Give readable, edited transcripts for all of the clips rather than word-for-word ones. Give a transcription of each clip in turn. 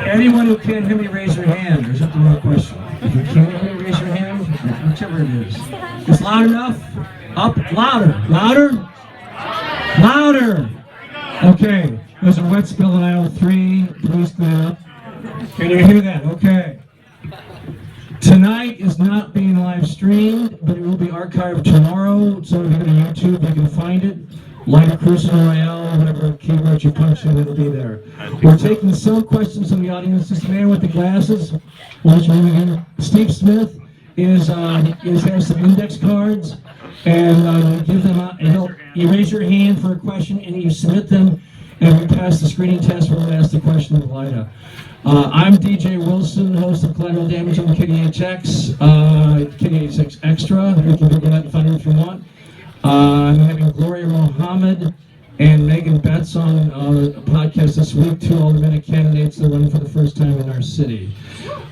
Anyone who can't hear me, raise your hand. Or is that the wrong question? If you can't hear me, raise your hand. Whichever it is. It's loud enough? Up? Louder. Louder? Louder! Okay. There's a wet spill in aisle 3. Please go up. Can you hear that? Okay. Tonight is not being live streamed, but it will be archived tomorrow. So if you go to YouTube, you can find it. Lyda Krewson, Royale, whatever keyword you punch in, it'll be there. We're taking some questions from the audience. This man with the glasses, what's your name again? Steve Smith has some index cards, and give them out. And you raise your hand for a question, and you submit them, and we pass the screening test. We're going to ask the question of Lyda. I'm DJ Wilson, host of Collateral Damage on KDHX, KDHX Extra. You can Google that and find it if you want. I'm having Gloria Mohammed and Megan Betts on a podcast this week, 2 Alderman candidates that are running for the first time in our city.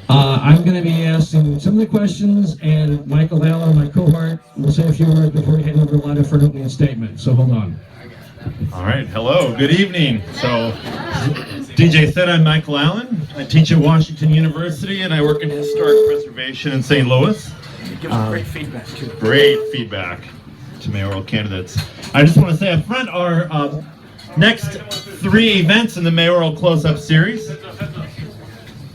I'm going to be asking some of the questions, and Michael Allen, my cohort, will say a few words before we hand over to Lyda for an opening statement. So hold on. All right, hello, good evening. So, DJ said I'm Michael Allen. I teach at Washington University, and I work in historic preservation in St. Louis. You give us great feedback, too. Great feedback to mayoral candidates. I just want to say up front, our next 3 events in the mayoral close-up series.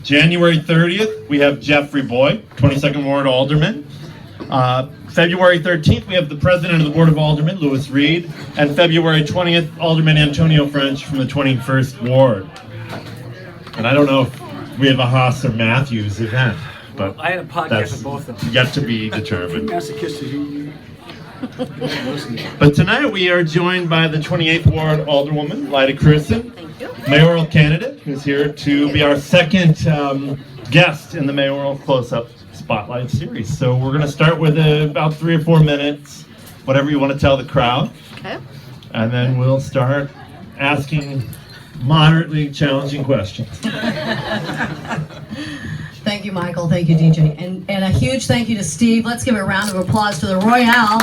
January 30th, we have Jeffrey Boyd, 22nd Ward Alderman. February 13th, we have the President of the Board of Aldermen, Louis Reed. And February 20th, Alderman Antonio French from the 21st Ward. And I don't know if we have a Haas or Matthews event, but I had a podcast with both of them. Yet to be determined. Massachusetts. But tonight we are joined by the 28th Ward Alderwoman, Lyda Krewson, mayoral candidate, who's here to be our second guest in the mayoral close-up spotlight series. So we're going to start with about 3 or 4 minutes, whatever you want to tell the crowd. Okay. And then we'll start asking moderately challenging questions. Thank you, Michael. Thank you, DJ. And a huge thank you to Steve. Let's give a round of applause to the Royale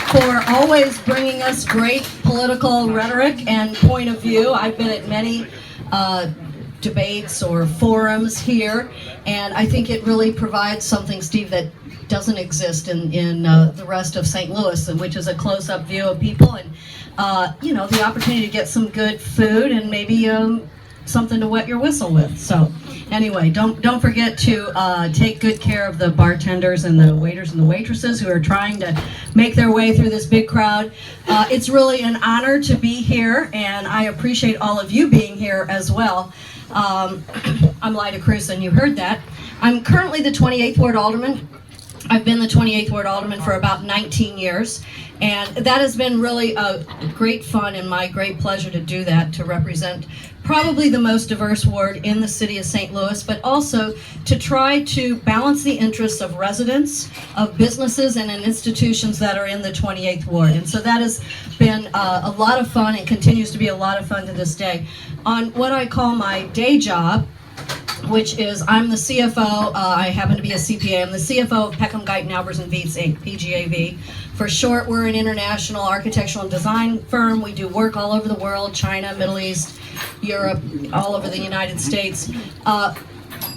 for always bringing us great political rhetoric and point of view. I've been at many debates or forums here, and I think it really provides something, Steve, that doesn't exist in the rest of St. Louis, which is a close-up view of people and the opportunity to get some good food and maybe something to wet your whistle with. So anyway, don't forget to take good care of the bartenders and the waiters and the waitresses who are trying to make their way through this big crowd. It's really an honor to be here, and I appreciate all of you being here as well. I'm Lyda Krewson, you heard that. I'm currently the 28th Ward Alderman. I've been the 28th Ward Alderman for about 19 years, and that has been really a great fun and my great pleasure to do that, to represent probably the most diverse ward in the city of St. Louis, but also to try to balance the interests of residents, of businesses, and in institutions that are in the 28th Ward. And so that has been a lot of fun and continues to be a lot of fun to this day. On what I call my day job, which is I'm the CFO, I happen to be a CPA, I'm the CFO of Peckham, Guyton, Albers & Viets Inc., PGAV. For short, we're an international architectural and design firm. We do work all over the world, China, Middle East, Europe, all over the United States.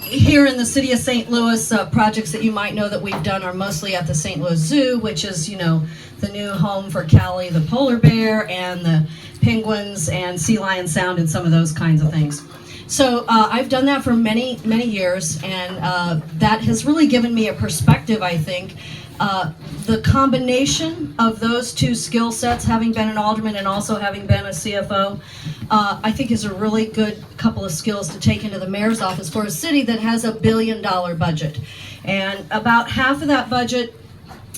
Here in the city of St. Louis, projects that you might know that we've done are mostly at the St. Louis Zoo, which is, the new home for Callie the polar bear and the penguins and Sea Lion Sound and some of those kinds of things. So I've done that for many, many years, and that has really given me a perspective, I think. The combination of those two skill sets, having been an alderman and also having been a CFO, I think is a really good couple of skills to take into the mayor's office for a city that has a $1 billion budget. And about half of that budget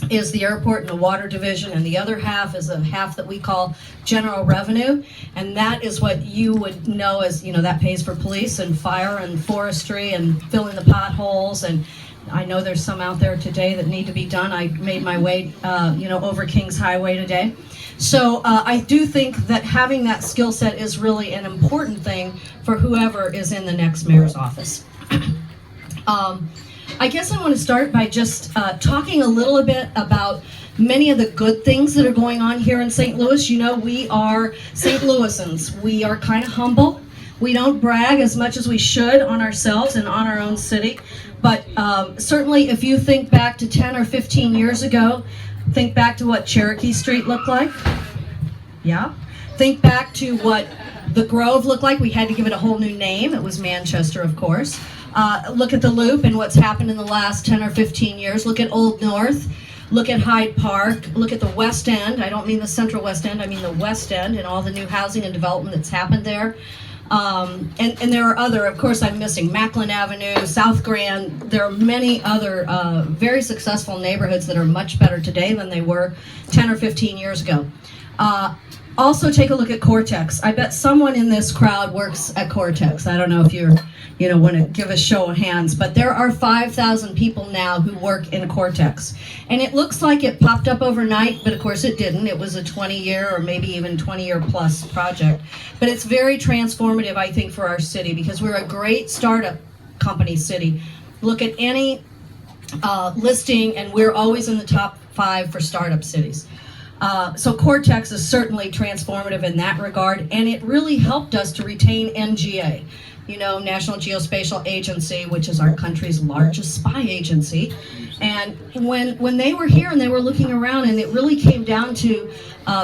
is the airport and the water division, and the other half is a half that we call general revenue, and that is what you would know as, that pays for police and fire and forestry and filling the potholes, and I know there's some out there today that need to be done. I made my way, over Kings Highway today. So I do think that having that skill set is really an important thing for whoever is in the next mayor's office. I guess I want to start by just talking a little bit about many of the good things that are going on here in St. Louis. You know, we are St. Louisans. We are kind of humble. We don't brag as much as we should on ourselves and on our own city. But certainly if you think back to 10 or 15 years ago, think back to what Cherokee Street looked like. Yeah. Think back to what the Grove looked like. We had to give it a whole new name. It was Manchester, of course. Look at the Loop and what's happened in the last 10 or 15 years. Look at Old North. Look at Hyde Park. Look at the West End. I don't mean the Central West End. I mean the West End and all the new housing and development that's happened there. And there are other, of course I'm missing, Macklin Avenue, South Grand. There are many other very successful neighborhoods that are much better today than they were 10 or 15 years ago. Also take a look at Cortex. I bet someone in this crowd works at Cortex. I don't know if you want to give a show of hands, but there are 5,000 people now who work in Cortex. And it looks like it popped up overnight, but of course it didn't. It was a 20-year or maybe even 20-year plus project. But it's very transformative, I think, for our city because we're a great startup company city. Look at any listing and we're always in the top 5 for startup cities. So Cortex is certainly transformative in that regard, and it really helped us to retain NGA, you know, National Geospatial Agency, which is our country's largest spy agency. And when they were here and they were looking around, and it really came down to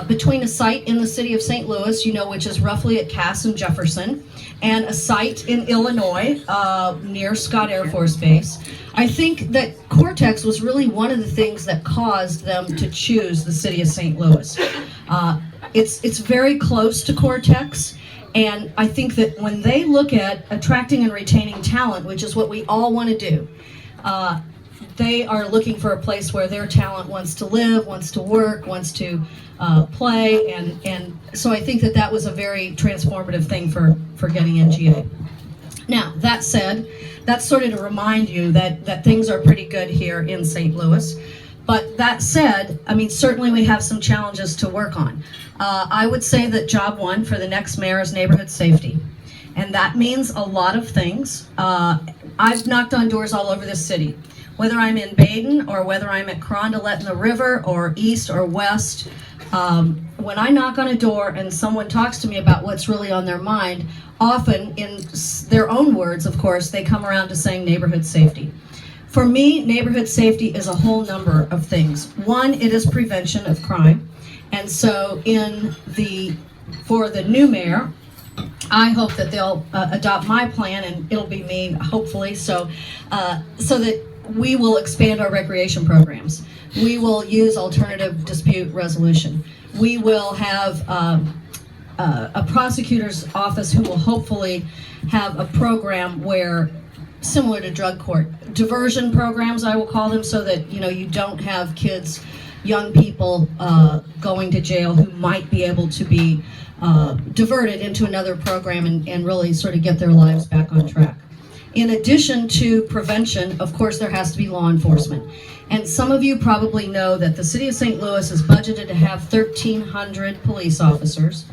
between a site in the city of St. Louis, you know, which is roughly at Cass and Jefferson, and a site in Illinois near Scott Air Force Base. I think that Cortex was really one of the things that caused them to choose the city of St. Louis. It's very close to Cortex, and I think that when they look at attracting and retaining talent, which is what we all want to do, they are looking for a place where their talent wants to live, wants to work, wants to play, and so I think that that was a very transformative thing for getting NGA. Now, that said, that's sort of to remind you that things are pretty good here in St. Louis. But that said, I mean, certainly we have some challenges to work on. I would say that job one for the next mayor is neighborhood safety. And that means a lot of things. I've knocked on doors all over the city. Whether I'm in Baden or whether I'm at Carondelet in the river or east or west, when I knock on a door and someone talks to me about what's really on their mind, often in their own words, of course, they come around to saying neighborhood safety. For me, neighborhood safety is a whole number of things. One, it is prevention of crime. And so for the new mayor, I hope that they'll adopt my plan, and it'll be me, hopefully, so that we will expand our recreation programs. We will use alternative dispute resolution. We will have a prosecutor's office who will hopefully have a program where, similar to drug court, diversion programs, I will call them, so that you don't have kids, young people going to jail who might be able to be diverted into another program and really sort of get their lives back on track. In addition to prevention, of course, there has to be law enforcement. And some of you probably know that the city of St. Louis is budgeted to have 1,300 police officers.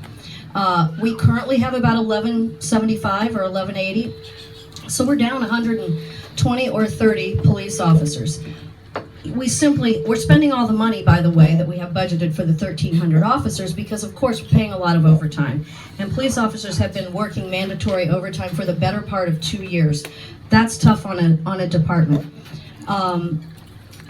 We currently have about 1,175 or 1,180. So we're down 120 or 30 police officers. We're spending all the money, by the way, that we have budgeted for the 1,300 officers because, of course, we're paying a lot of overtime. And police officers have been working mandatory overtime for the better part of 2 years. That's tough on a department.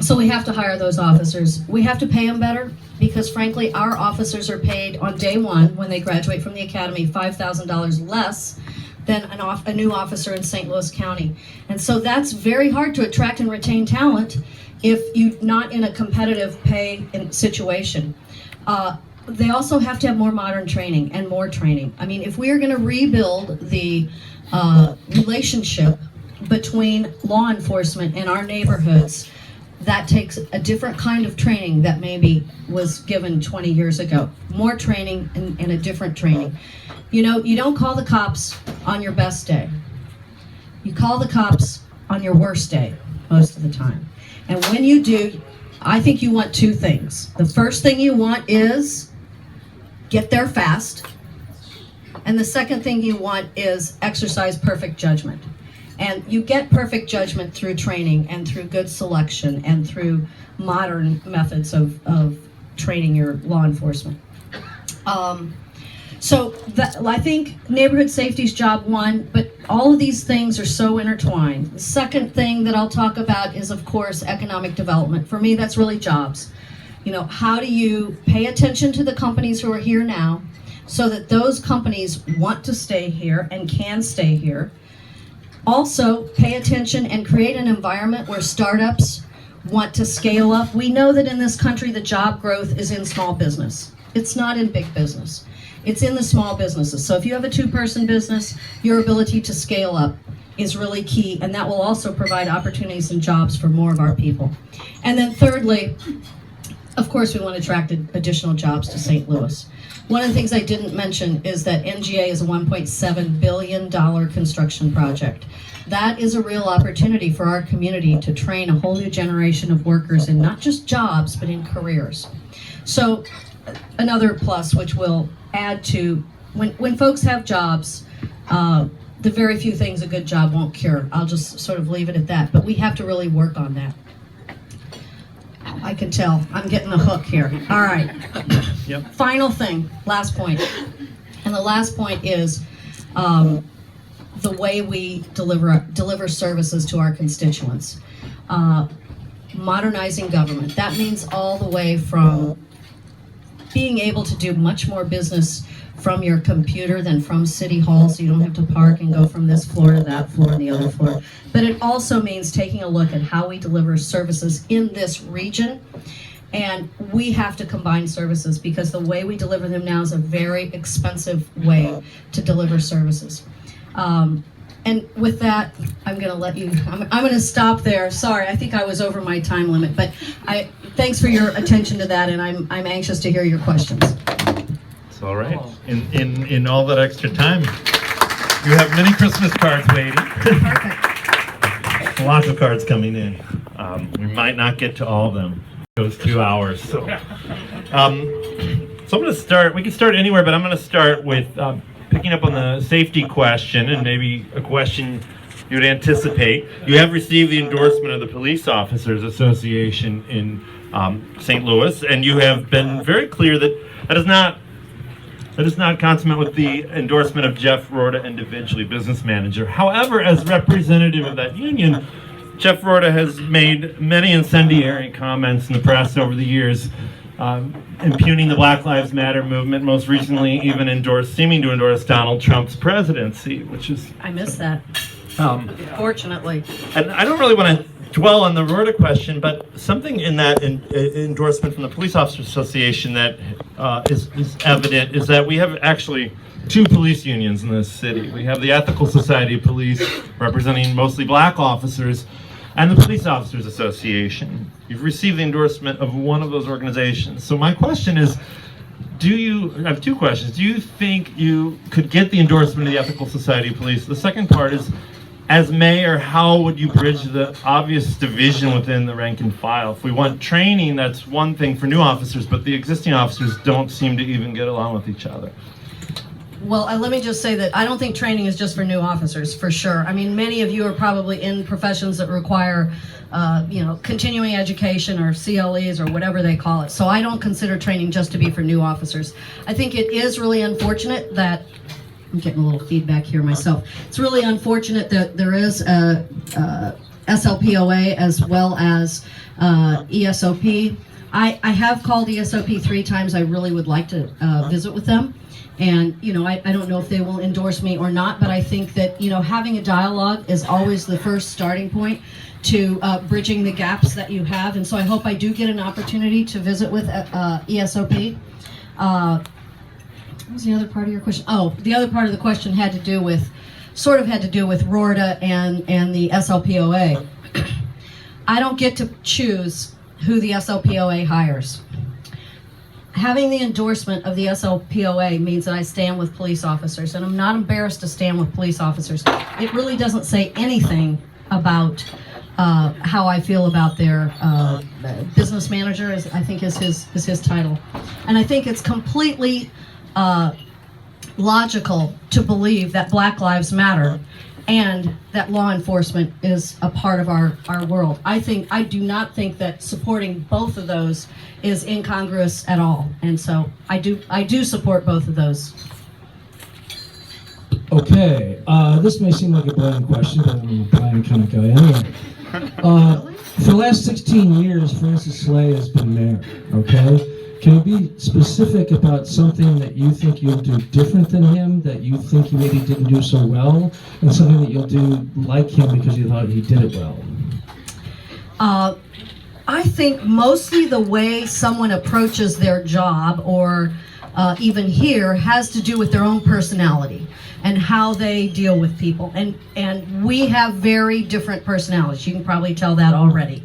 So we have to hire those officers. We have to pay them better because, frankly, our officers are paid on day one when they graduate from the academy $5,000 less than a new officer in St. Louis County. And so that's very hard to attract and retain talent if you're not in a competitive pay situation. They also have to have more modern training and more training. I mean, if we are going to rebuild the relationship between law enforcement and our neighborhoods, that takes a different kind of training that maybe was given 20 years ago. More training and a different training. You don't call the cops on your best day. You call the cops on your worst day most of the time. And when you do, I think you want two things. The first thing you want is get there fast. And the second thing you want is exercise perfect judgment. And you get perfect judgment through training and through good selection and through modern methods of training your law enforcement. So I think neighborhood safety is job one, but all of these things are so intertwined. The second thing that I'll talk about is, of course, economic development. For me, that's really jobs. You know, how do you pay attention to the companies who are here now so that those companies want to stay here and can stay here? Also, pay attention and create an environment where startups want to scale up. We know that in this country, the job growth is in small business. It's not in big business. It's in the small businesses. So if you have a two-person business, your ability to scale up is really key, and that will also provide opportunities and jobs for more of our people. And then thirdly, of course, we want to attract additional jobs to St. Louis. One of the things I didn't mention is that NGA is a $1.7 billion construction project. That is a real opportunity for our community to train a whole new generation of workers in not just jobs, but in careers. So another plus, which will add to, when folks have jobs, the very few things a good job won't cure. I'll just sort of leave it at that, but we have to really work on that. I can tell, I'm getting the hook here. All right. Yep. Final thing, last point. And the last point is the way we deliver services to our constituents. Modernizing government. That means all the way from being able to do much more business from your computer than from City Hall, so you don't have to park and go from this floor to that floor and the other floor. But it also means taking a look at how we deliver services in this region. And we have to combine services because the way we deliver them now is a very expensive way to deliver services. And with that, I'm going to let you, I'm going to stop there. Sorry, I think I was over my time limit, but thanks for your attention to that, and I'm anxious to hear your questions. It's all right. In all that extra time, you have many Christmas cards waiting. Perfect. Lots of cards coming in. We might not get to all of them. It goes 2 hours. So I'm going to start. We can start anywhere, but I'm going to start with picking up on the safety question, and maybe a question you would anticipate. You have received the endorsement of the Police Officers Association in St. Louis, and you have been very clear that that is not consummate with the endorsement of Jeff Rorta individually, business manager. However, as representative of that union, Jeff Rorta has made many incendiary comments in the press over the years, impugning the Black Lives Matter movement, most recently even seeming to endorse Donald Trump's presidency, which is... I missed that, fortunately. And I don't really want to dwell on the Rorta question, but something in that endorsement from the Police Officers Association that is evident is that we have actually two police unions in this city. We have the Ethical Society of Police, representing mostly black officers, and the Police Officers Association. You've received the endorsement of one of those organizations. So my question is, I have two questions. Do you think you could get the endorsement of the Ethical Society of Police? The second part is, as mayor, how would you bridge the obvious division within the rank and file? If we want training, that's one thing for new officers, but the existing officers don't seem to even get along with each other. Well, let me just say that I don't think training is just for new officers, for sure. I mean, many of you are probably in professions that require, continuing education or CLEs or whatever they call it. So I don't consider training just to be for new officers. I think it is really unfortunate that, I'm getting a little feedback here myself. It's really unfortunate that there is a SLPOA as well as ESOP. I have called ESOP 3 times. I really would like to visit with them. And, I don't know if they will endorse me or not, but I think that, having a dialogue is always the first starting point to bridging the gaps that you have. And so I hope I do get an opportunity to visit with ESOP. What was the other part of your question? Oh, the other part of the question had to do with Rorta and the SLPOA. I don't get to choose who the SLPOA hires. Having the endorsement of the SLPOA means that I stand with police officers, and I'm not embarrassed to stand with police officers. It really doesn't say anything about how I feel about their business manager, I think is his title. And I think it's completely logical to believe that Black Lives Matter and that law enforcement is a part of our world. I do not think that supporting both of those is incongruous at all, and so I do support both of those. Okay, this may seem like a bland question, but I'm a bland kind of guy anyway. For the last 16 years, Francis Slay has been mayor, okay? Can you be specific about something that you think you'll do different than him, that you think you maybe didn't do so well, and something that you'll do like him because you thought he did it well? I think mostly the way someone approaches their job, or even here, has to do with their own personality and how they deal with people. And we have very different personalities. You can probably tell that already.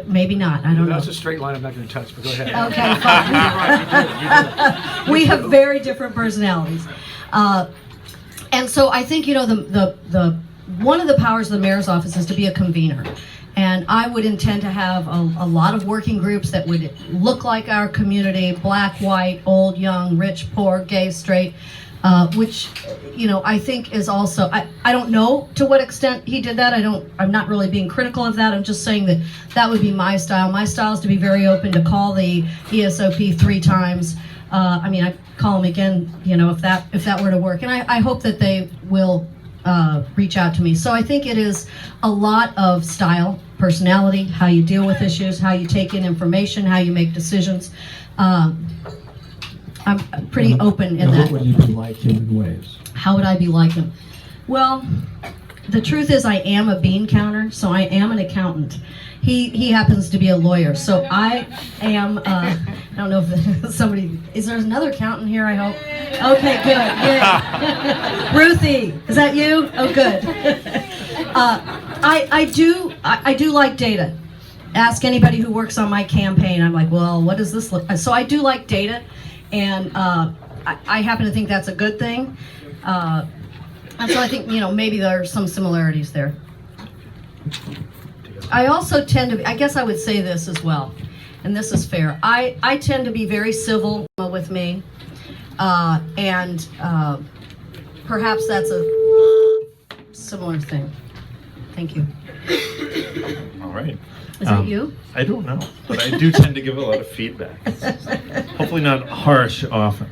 Maybe not, I don't know. That's a straight line I'm not going to touch, but go ahead. Okay, fine. We have very different personalities. And so I think, the one of the powers of the mayor's office is to be a convener. And I would intend to have a lot of working groups that would look like our community: black, white, old, young, rich, poor, gay, straight, which, I think is also, I don't know to what extent he did that. I'm not really being critical of that. I'm just saying that would be my style. My style is to be very open, to call the ESOP 3 times. I call them again, if that were to work. And I hope that they will reach out to me. So I think it is a lot of style, personality, how you deal with issues, how you take in information, how you make decisions. I'm pretty open in that. What would you be like him in ways? How would I be like him? Well, the truth is I am a bean counter, so I am an accountant. He happens to be a lawyer, so I am, I don't know if somebody, is there another accountant here, I hope? Okay, good. Ruthie, is that you? Oh, good. I do like data. Ask anybody who works on my campaign, I'm like, well, what does this look like? So I do like data, and I happen to think that's a good thing. And so I think, maybe there are some similarities there. I also tend to, I guess I would say this as well, and this is fair. I tend to be very civil with me, and perhaps that's a similar thing. Thank you. All right. Is that you? I don't know, but I do tend to give a lot of feedback. Hopefully not harsh often.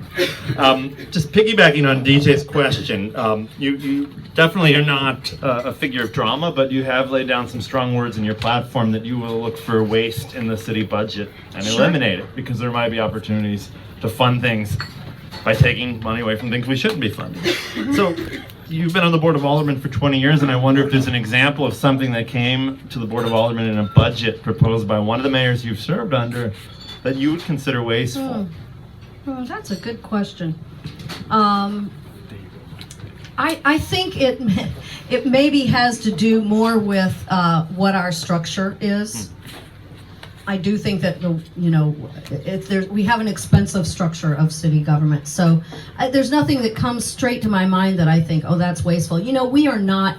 Just piggybacking on DJ's question, you definitely are not a figure of drama, but you have laid down some strong words in your platform that you will look for waste in the city budget and eliminate it, because there might be opportunities to fund things by taking money away from things we shouldn't be funding. So you've been on the Board of Aldermen for 20 years, and I wonder if there's an example of something that came to the Board of Aldermen in a budget proposed by one of the mayors you've served under that you would consider wasteful. That's a good question. I think it maybe has to do more with what our structure is. I do think that we have an expensive structure of city government. So there's nothing that comes straight to my mind that I think, oh, that's wasteful. We are not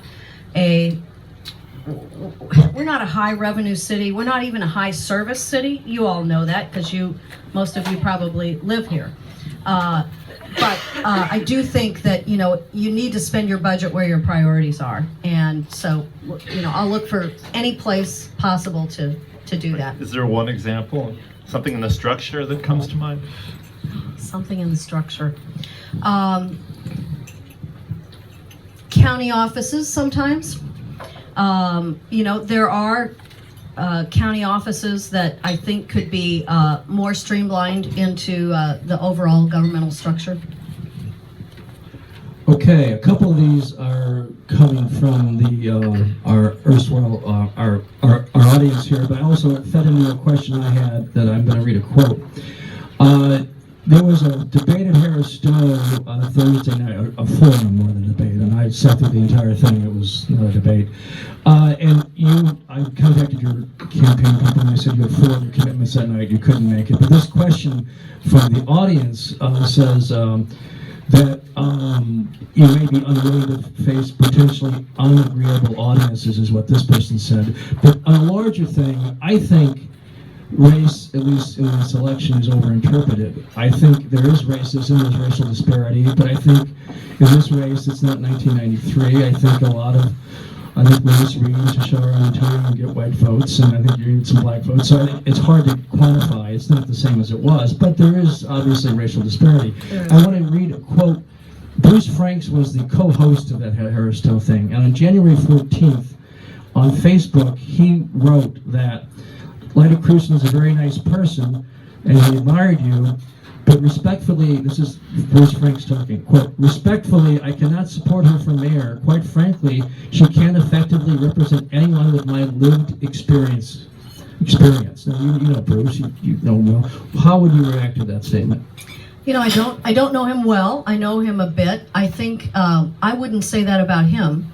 we're not a high revenue city. We're not even a high service city. You all know that because most of you probably live here. But I do think that you need to spend your budget where your priorities are, and so I'll look for any place possible to do that. Is there one example, something in the structure that comes to mind? Something in the structure. County offices sometimes. There are county offices that I think could be more streamlined into the overall governmental structure. Okay, a couple of these are coming from our erstwhile our audience here, but also it fed into a question I had that I'm going to read a quote. There was a debate at Harris Stowe on a Thursday night, a forum more than a debate, and I sat through the entire thing. It was not a debate. And I contacted your campaign people and they said you had 4 other commitments that night, you couldn't make it. But this question from the audience says that you may be unwilling to face potentially unagreeable audiences, is what this person said. But on a larger thing, I think race, at least in this election, is overinterpreted. I think there is racism, there's racial disparity, but I think in this race, it's not 1993. I think Lewis Reed, Tashara, and Antonio get white votes, and I think you need some black votes. So I think it's hard to quantify. It's not the same as it was, but there is obviously racial disparity. I want to read a quote. Bruce Franks was the co-host of that Harris Stowe thing, and on January 14th, on Facebook, he wrote that Lyda Krewson is a very nice person, and he admired you, but respectfully, this is Bruce Franks talking, quote, respectfully, I cannot support her for mayor. Quite frankly, she can't effectively represent anyone with my lived experience. Now, you know Bruce, you know him well. How would you react to that statement? You know, I don't know him well. I know him a bit. I think I wouldn't say that about him.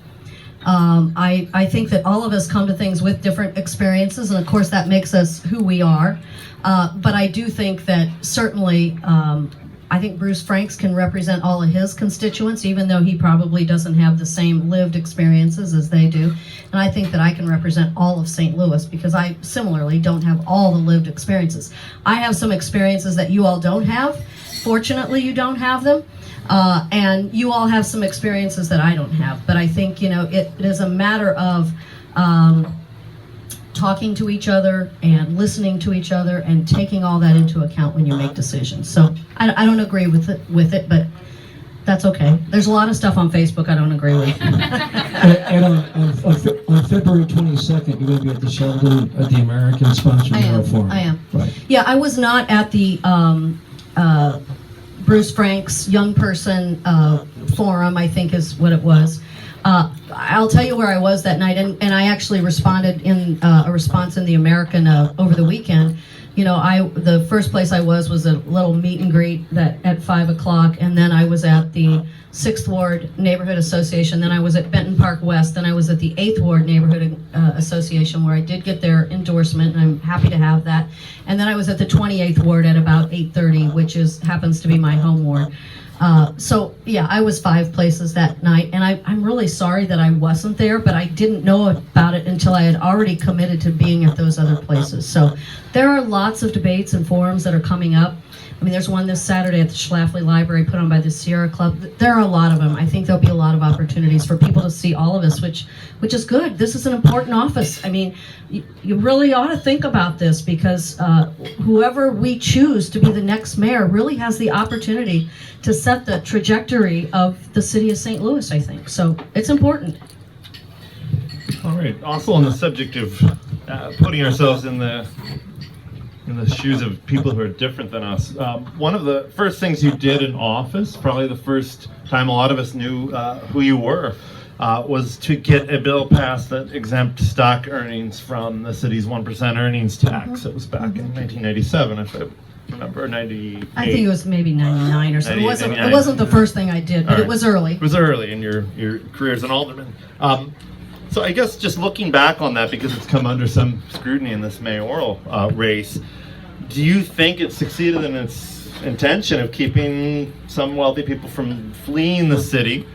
I think that all of us come to things with different experiences, and of course that makes us who we are. But I do think that certainly, I think Bruce Franks can represent all of his constituents, even though he probably doesn't have the same lived experiences as they do. And I think that I can represent all of St. Louis, because I similarly don't have all the lived experiences. I have some experiences that you all don't have. Fortunately, you don't have them. And you all have some experiences that I don't have. But I think, you know, it is a matter of talking to each other and listening to each other and taking all that into account when you make decisions. So I don't agree with it, but that's okay. There's a lot of stuff on Facebook I don't agree with. And on February 22nd, you're going to be at the Sheldon at the American Sponsored Mayoral Forum. I am. Right. Yeah, I was not at the Bruce Franks Young Person Forum, I think is what it was. I'll tell you where I was that night, and I actually responded in a response in the American over the weekend. You know, the first place I was a little meet and greet that at 5 o'clock, and then I was at the 6th Ward Neighborhood Association, then I was at Benton Park West, then I was at the 8th Ward Neighborhood Association, where I did get their endorsement, and I'm happy to have that. And then I was at the 28th Ward at about 8:30, which happens to be my home ward. So yeah, I was 5 places that night, and I'm really sorry that I wasn't there, but I didn't know about it until I had already committed to being at those other places. So there are lots of debates and forums that are coming up. I mean, there's one this Saturday at the Schlafly Library put on by the Sierra Club. There are a lot of them. I think there'll be a lot of opportunities for people to see all of us, which is good. This is an important office. I mean, you really ought to think about this, because whoever we choose to be the next mayor really has the opportunity to set the trajectory of the city of St. Louis, I think. So it's important. All right. Also on the subject of putting ourselves in the shoes of people who are different than us, one of the first things you did in office, probably the first time a lot of us knew who you were, was to get a bill passed that exempt stock earnings from the city's 1% earnings tax. It was back in 1997, if I remember, 98. I think it was maybe 99 or something. 99. It wasn't the first thing I did, but All right. it was early. It was early in your career as an alderman. So I guess just looking back on that, because it's come under some scrutiny in this mayoral race, do you think it succeeded in its intention of keeping some wealthy people from fleeing the city?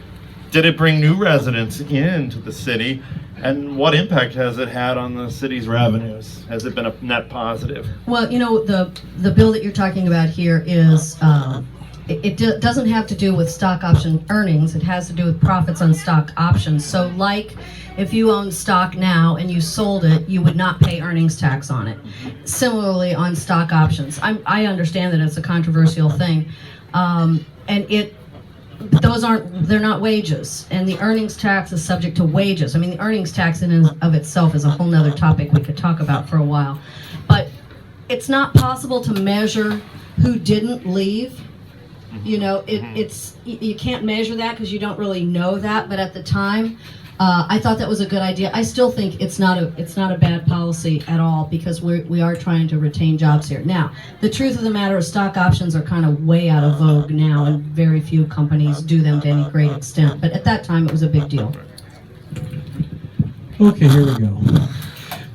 Did it bring new residents into the city? And what impact has it had on the city's revenues? Has it been a net positive? Well, you know, the bill that you're talking about here is, doesn't have to do with stock option earnings. It has to do with profits on stock options. So like if you own stock now and you sold it, you would not pay earnings tax on it. Similarly on stock options. I understand that it's a controversial thing. And they're not wages, and the earnings tax is subject to wages. I mean, the earnings tax in and of itself is a whole nother topic we could talk about for a while. But it's not possible to measure who didn't leave. You know, you can't measure that because you don't really know that. But at the time, I thought that was a good idea. I still think it's not a bad policy at all, because we are trying to retain jobs here. Now, the truth of the matter is stock options are kind of way out of vogue now, and very few companies do them to any great extent. But at that time, it was a big deal. Okay, here we go.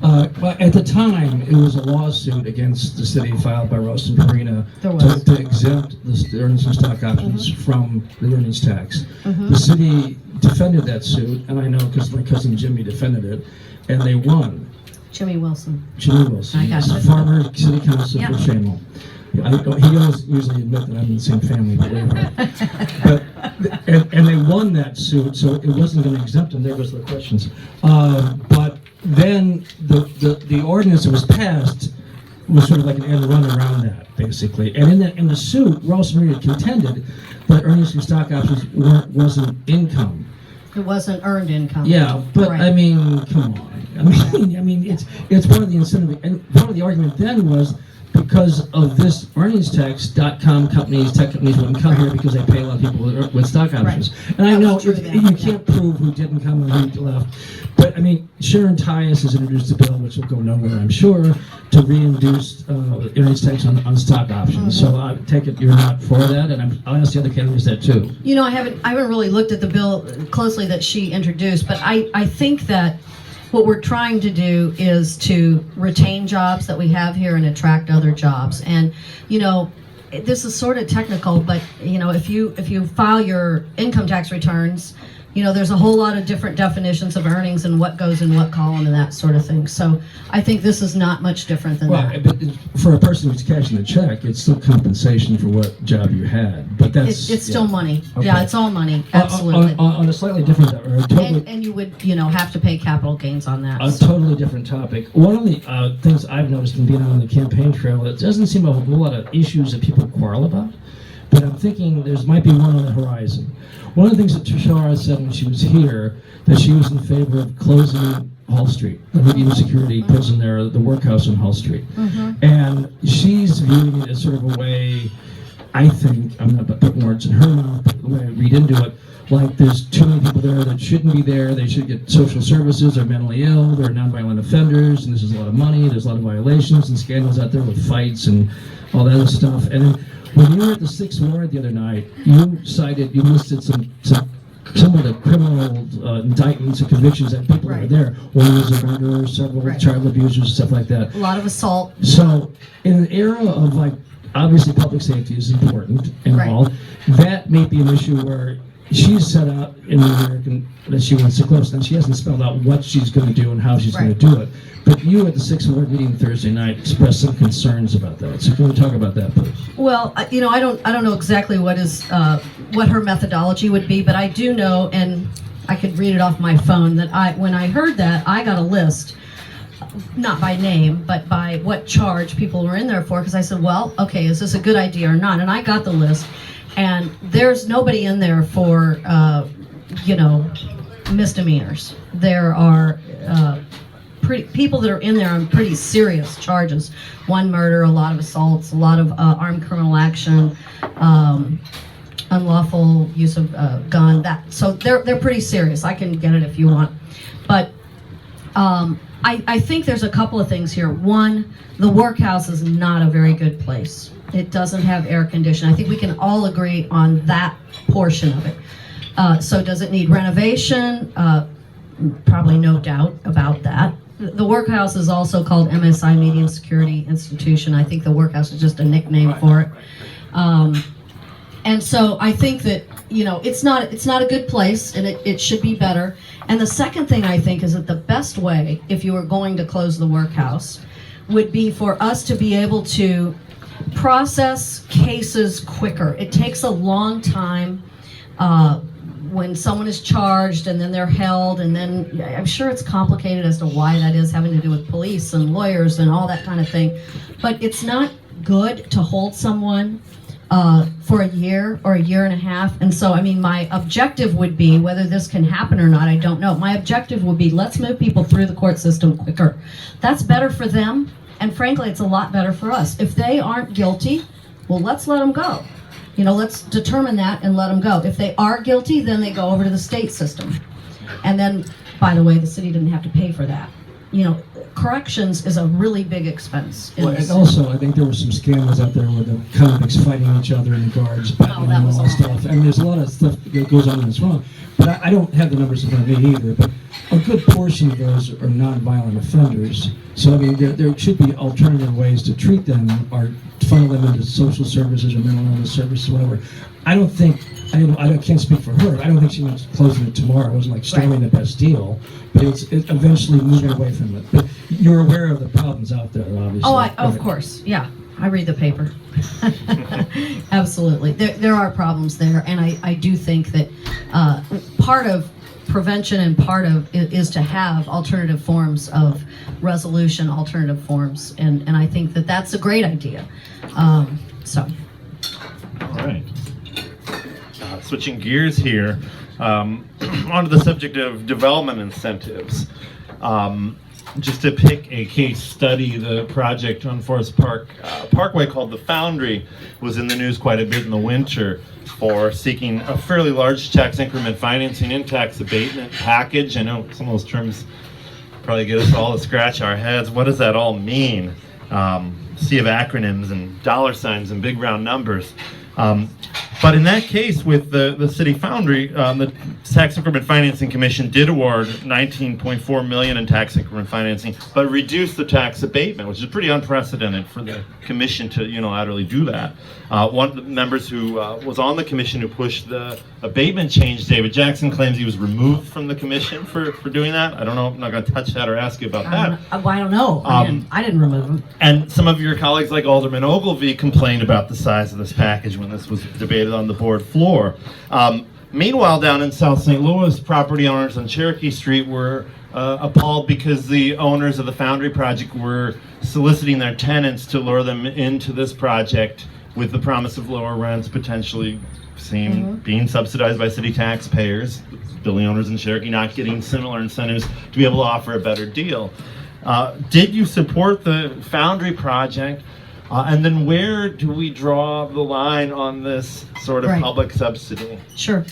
Well, at the time, it was a lawsuit against the city filed by Ross and Perina to exempt the earnings and stock options from the earnings tax. The city defended that suit, and I know because my cousin Jimmy defended it, and they won. Jimmy Wilson. Jimmy Wilson. I got He's a it. former city councilor Yeah. for Shamel. He doesn't usually admit that I'm in the same family, but whatever. And they won that suit, so it wasn't going to exempt them. There goes the questions. But then the ordinance that was passed was sort of like an end run around that, basically. And in the suit, Ross Maria contended that earnings from stock options wasn't income. It wasn't earned income. Yeah, but Right. I mean, come on. I mean, it's part of the incentive, and part of the argument then was because of this earnings tax, .com companies, tech companies wouldn't come here because they pay a lot of people with stock options. And I That know was true then, you yeah. can't prove who didn't come and who left, but I mean, Sharon Tyus has introduced a bill which will go nowhere, I'm sure, to reintroduce earnings tax on stock options. So I take it you're not for that, and I'll ask the other candidates that too. You know, I haven't really looked at the bill closely that she introduced, but I think that what we're trying to do is to retain jobs that we have here and attract other jobs. And, you know, this is sort of technical, but, you know, if you file your income tax returns, you know, there's a whole lot of different definitions of earnings and what goes in what column and that sort of thing. So I think this is not much different than Well, that. but for a person who's cashing a check, it's still compensation for what job you had. But that's It's still yeah. money. Okay. Yeah, it's all money. Absolutely. On a slightly different, or a totally, And you would, you know, have to pay capital gains on that. a So- totally different topic. One of the things I've noticed in being on the campaign trail, it doesn't seem a whole lot of issues that people quarrel about. But I'm thinking there might be one on the horizon. One of the things that Trishara said when she was here, that she was in favor of closing Hall Street, the medium security prison there, the workhouse on Hall Street. And she's viewing it as sort of a way, I think, I'm not putting words in her mouth, but the way I read into it, like there's too many people there that shouldn't be there, they should get social services, they're mentally ill, they're nonviolent offenders, and this is a lot of money, there's a lot of violations and scandals out there with fights and all that other stuff. And then when you were at the 6th Ward the other night, you listed some of the criminal indictments and convictions that people Right. are there. One was a murderer, several Right. child abusers, stuff like that. A lot of assault. So, in an era of like, obviously public safety is important and Right. all, that may be an issue where she's set out in the American that she wants to close, and she hasn't spelled out what she's going to do and how she's Right. going to do it. But you at the 6th Ward meeting Thursday night expressed some concerns about that. So can we talk about that, please? Well, you know, I don't know exactly what her methodology would be, but I do know, and I could read it off my phone, that when I heard that, I got a list, not by name, but by what charge people were in there for, because I said, well, okay, is this a good idea or not? And I got the list, and there's nobody in there for, you know, misdemeanors. There are people that are in there on pretty serious charges. One murder, a lot of assaults, a lot of armed criminal action, unlawful use of gun. So they're pretty serious. I can get it if you want, but I think there's a couple of things here. One, the workhouse is not a very good place. It doesn't have air conditioning. I think we can all agree on that portion of it. So does it need renovation? Probably no doubt about that. The workhouse is also called MSI, Medium Security Institution. I think the workhouse is just a nickname for it. And so I think that, you know, it's not a good place, and it should be better. And the second thing I think is that the best way, if you were going to close the workhouse, would be for us to be able to process cases quicker. It takes a long time when someone is charged and then they're held, and then I'm sure it's complicated as to why that is, having to do with police and lawyers and all that kind of thing. But it's not good to hold someone for a year or a year and a half. And so, I mean, my objective would be, whether this can happen or not, I don't know. My objective would be, let's move people through the court system quicker. That's better for them, and frankly, it's a lot better for us. If they aren't guilty, well, let's let them go. You know, let's determine that and let them go. If they are guilty, then they go over to the state system. And then, by the way, the city didn't have to pay for that. You know, corrections is a really big expense. Well, and also, I think there were some scandals out there with the convicts fighting each other and the guards battling that and was all that stuff. And there's a lot of stuff that goes on that's wrong. But I don't have the numbers in front of me either. But a good portion of those are non-violent offenders. So I mean, there should be alternative ways to treat them, or funnel them into social services or mental illness services, whatever. I can't speak for her. I don't think she meant closing it tomorrow. It wasn't like storming the Bastille, but it's eventually moving away from it. But you're aware of the problems out there, obviously. Oh, of course, yeah. I read the paper. Absolutely. There are problems there, and I do think that part of prevention and part of it is to have alternative forms of resolution, alternative forms, and I think that that's a great idea. So. All right. Switching gears here, onto the subject of development incentives. Just to pick a case study, the project on Forest Parkway called The Foundry was in the news quite a bit in the winter for seeking a fairly large tax increment financing and tax abatement package. I know some of those terms probably get us all to scratch our heads. What does that all mean? Sea of acronyms and dollar signs and big round numbers. But in that case, with the City Foundry, the Tax Increment Financing Commission did award $19.4 million in tax increment financing, but reduced the tax abatement, which is pretty unprecedented for the commission to unilaterally do that. One of the members who was on the commission who pushed the abatement change, David Jackson, claims he was removed from the commission for doing that. I don't know. I'm not going to touch that or ask you about that. I don't know. I didn't remove him. And some of your colleagues, like Alderman Ogilvie, complained about the size of this package when this was debated on the board floor. Meanwhile, down in South St. Louis, property owners on Cherokee Street were appalled because the owners of the Foundry project were soliciting their tenants to lure them into this project with the promise of lower rents, potentially being subsidized by city taxpayers, building owners in Cherokee not getting similar incentives to be able to offer a better deal. Did you support the Foundry project? And then where do we draw the line on this sort of public subsidy? Sure.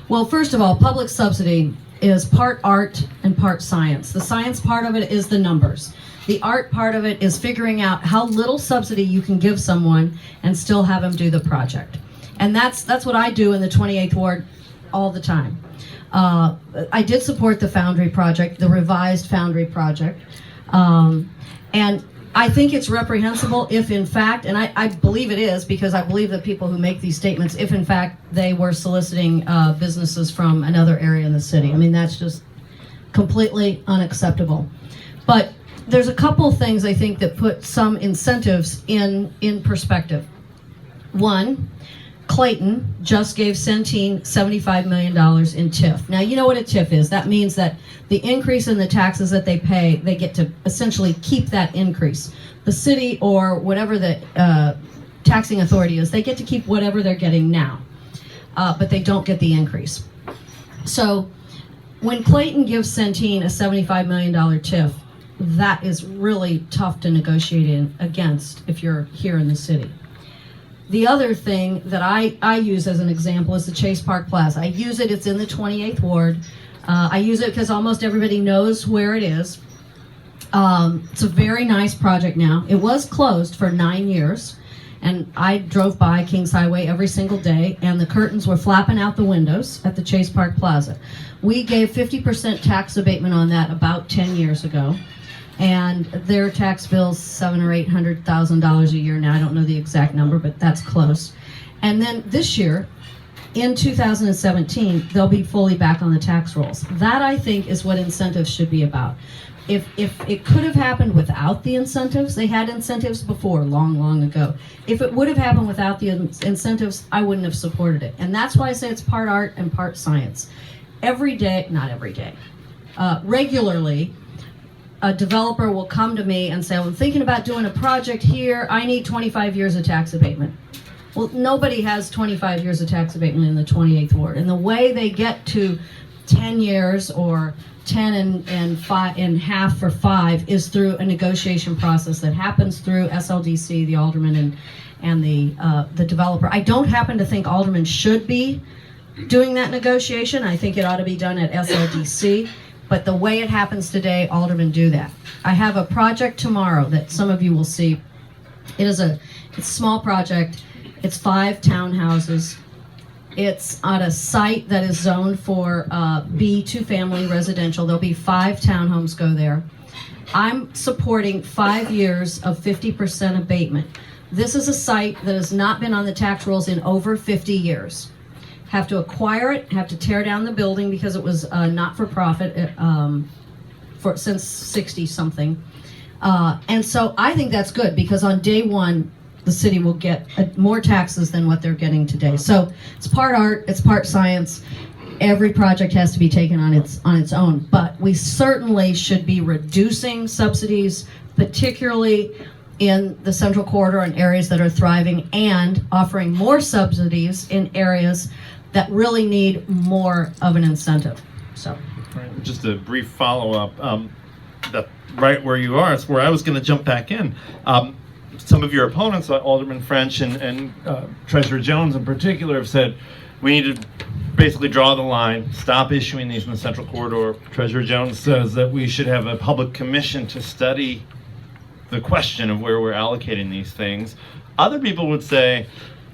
Well, first of all, public subsidy is part art and part science. The science part of it is the numbers. The art part of it is figuring out how little subsidy you can give someone and still have them do the project. And that's what I do in the 28th Ward all the time. I did support the Foundry project, the revised Foundry project. And I think it's reprehensible if in fact, and I believe it is, because I believe that people who make these statements, if in fact they were soliciting businesses from another area in the city. I mean, that's just completely unacceptable. But there's a couple things I think that put some incentives in perspective. One, Clayton just gave Centene $75 million in TIF. Now, you know what a TIF is. That means that the increase in the taxes that they pay, they get to essentially keep that increase. The city or whatever the taxing authority is, they get to keep whatever they're getting now, but they don't get the increase. So when Clayton gives Centene a $75 million TIF, that is really tough to negotiate against if you're here in the city. The other thing that I use as an example is the Chase Park Plaza. I use it, it's in the 28th Ward. I use it because almost everybody knows where it is. It's a very nice project now. It was closed for 9 years, and I drove by Kings Highway every single day, and the curtains were flapping out the windows at the Chase Park Plaza. We gave 50% tax abatement on that about 10 years ago. And their tax bill's $700,000 or $800,000 a year now. I don't know the exact number, but that's close. And then this year, in 2017, they'll be fully back on the tax rolls. That, I think, is what incentives should be about. If it could have happened without the incentives, they had incentives before, long ago. If it would have happened without the incentives, I wouldn't have supported it. And that's why I say it's part art and part science. Regularly, a developer will come to me and say, well, I'm thinking about doing a project here. I need 25 years of tax abatement. Well, nobody has 25 years of tax abatement in the 28th Ward. And the way they get to 10 years or 10 and half for 5 is through a negotiation process that happens through SLDC, the alderman, and the developer. I don't happen to think aldermen should be doing that negotiation. I think it ought to be done at SLDC. But the way it happens today, aldermen do that. I have a project tomorrow that some of you will see. It's a small project. It's 5 townhouses. It's on a site that is zoned for B, two-family residential. There'll be 5 townhomes go there. I'm supporting 5 years of 50% abatement. This is a site that has not been on the tax rolls in over 50 years. Have to acquire it, have to tear down the building because it was not for profit since 60 something. And so I think that's good because on day one, the city will get more taxes than what they're getting today. So it's part art, it's part science. Every project has to be taken on its own, but we certainly should be reducing subsidies, particularly in the central corridor and areas that are thriving, and offering more subsidies in areas that really need more of an incentive. So, just a brief follow-up. That right where you are is where I was going to jump back in. Some of your opponents, Alderman French and Treasurer Jones in particular, have said we need to basically draw the line, stop issuing these in the central corridor. Treasurer Jones says that we should have a public commission to study the question of where we're allocating these things. Other people would say,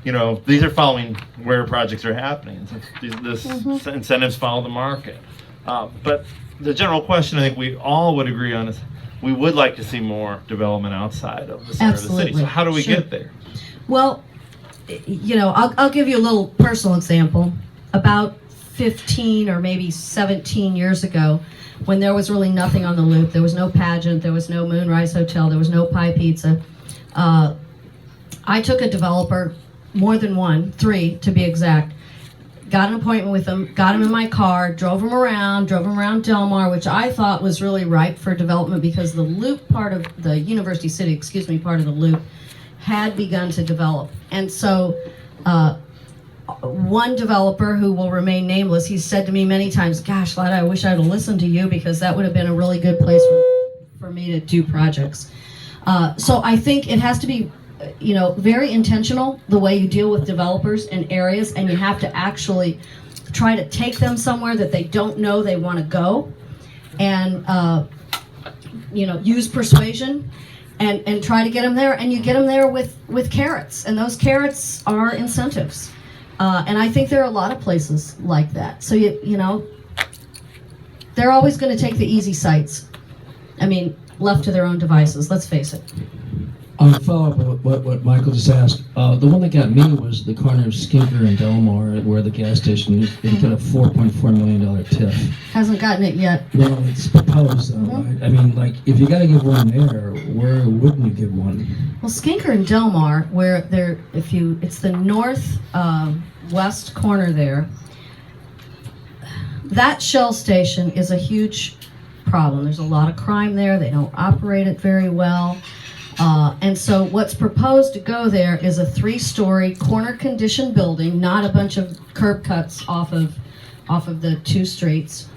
you know, these are following where projects are happening. This incentives follow the market. But the general question I think we all would agree on is we would like to see more development outside of the center of the city. So how do we get there? Well, you know, I'll give you a little personal example. About 15 or maybe 17 years ago, when there was really nothing on the loop, there was no pageant, there was no Moonrise Hotel, there was no pie pizza, I took a developer, more than one, 3 to be exact, got an appointment with him, got him in my car, drove him around Del Mar, which I thought was really ripe for development because the loop part of the University City, part of the loop had begun to develop. And so one developer who will remain nameless, he said to me many times, gosh, Lyda, I wish I'd have listened to you because that would have been a really good place for me to do projects. So I think it has to be, you know, very intentional the way you deal with developers in areas, and you have to actually try to take them somewhere that they don't know they want to go, and you know, use persuasion and try to get them there, and you get them there with carrots, and those carrots are incentives. And I think there are a lot of places like that. So you know, they're always going to take the easy sites. I mean, left to their own devices, let's face it. On follow up with what Michael just asked, the one that got me was the corner of Skinker and Delmar, where the gas station is. It got a $4.4 million TIF. Hasn't gotten it yet. Well, it's proposed though. Right? I mean, like, if you got to give one there, where wouldn't you give one? Well, Skinker and Delmar, where they're, it's the north west corner there. That Shell station is a huge problem. There's a lot of crime there. They don't operate it very well. And so what's proposed to go there is a 3-story corner condition building, not a bunch of curb cuts off of the 2 streets,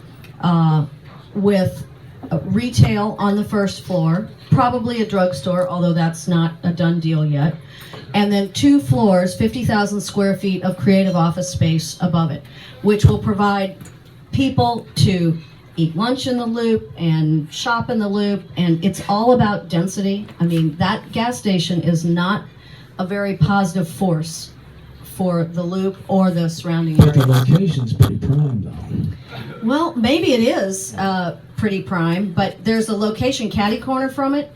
with retail on the first floor, probably a drugstore, although that's not a done deal yet, and then 2 floors, 50,000 square feet of creative office space above it, which will provide people to eat lunch in the loop and shop in the loop, and it's all about density. I mean, that gas station is not a very positive force for the loop or the surrounding area. But the location's pretty prime though. Well, maybe it is pretty prime, but there's a location catty corner from it.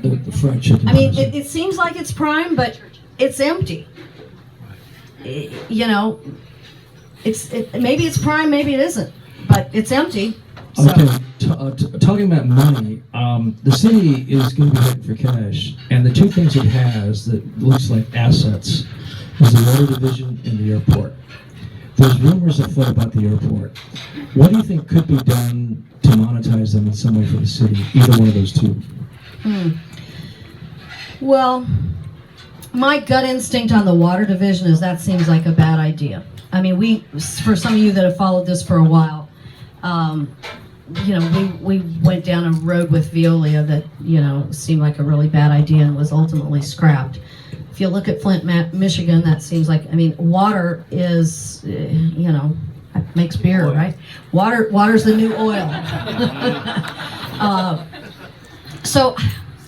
The fried chicken. I mean, it seems like it's prime, but it's empty. You know, maybe it's prime, maybe it isn't, but it's empty. So. Okay, talking about money, the city is going to be looking for cash, and the 2 things it has that looks like assets is the water division and the airport. There's rumors afoot about the airport. What do you think could be done to monetize them in some way for the city, either one of those 2? Well, my gut instinct on the water division is that seems like a bad idea. I mean, for some of you that have followed this for a while, you know, we went down a road with Veolia that, you know, seemed like a really bad idea and was ultimately scrapped. If you look at Flint, Michigan, that seems like, I mean, water is, you know, makes beer, oil. Right? Water's the new oil. So,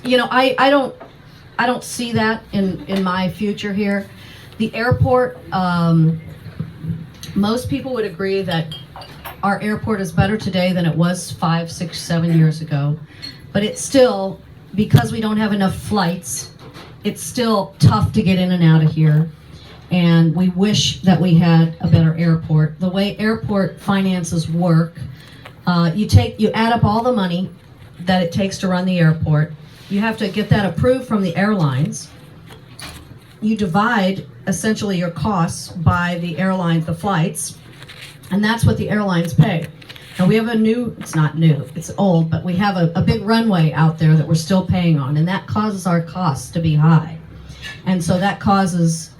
you know, I don't see that in my future here. The airport, most people would agree that our airport is better today than it was 5, 6, 7 years ago. But it's still, because we don't have enough flights, it's still tough to get in and out of here. And we wish that we had a better airport. The way airport finances work, you add up all the money that it takes to run the airport. You have to get that approved from the airlines. You divide essentially your costs by the airlines, the flights, and that's what the airlines pay. And we have it's not new, it's old, but we have a big runway out there that we're still paying on, and that causes our costs to be high. And so that causes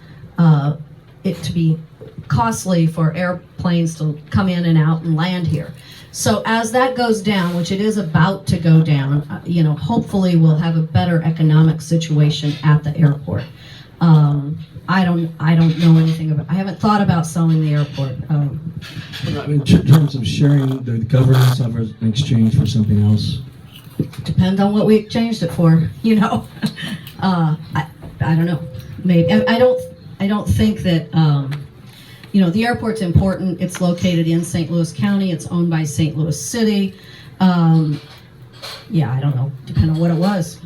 it to be costly for airplanes to come in and out and land here. So as that goes down, which it is about to go down, hopefully we'll have a better economic situation at the airport. I don't know anything about. I haven't thought about selling the airport. In terms of sharing the governance of it in exchange for something else. Depends on what we exchanged it for. I don't know. Maybe I don't think that. The airport's important. It's located in St. Louis County. It's owned by St. Louis City. I don't know. Depending on what it was.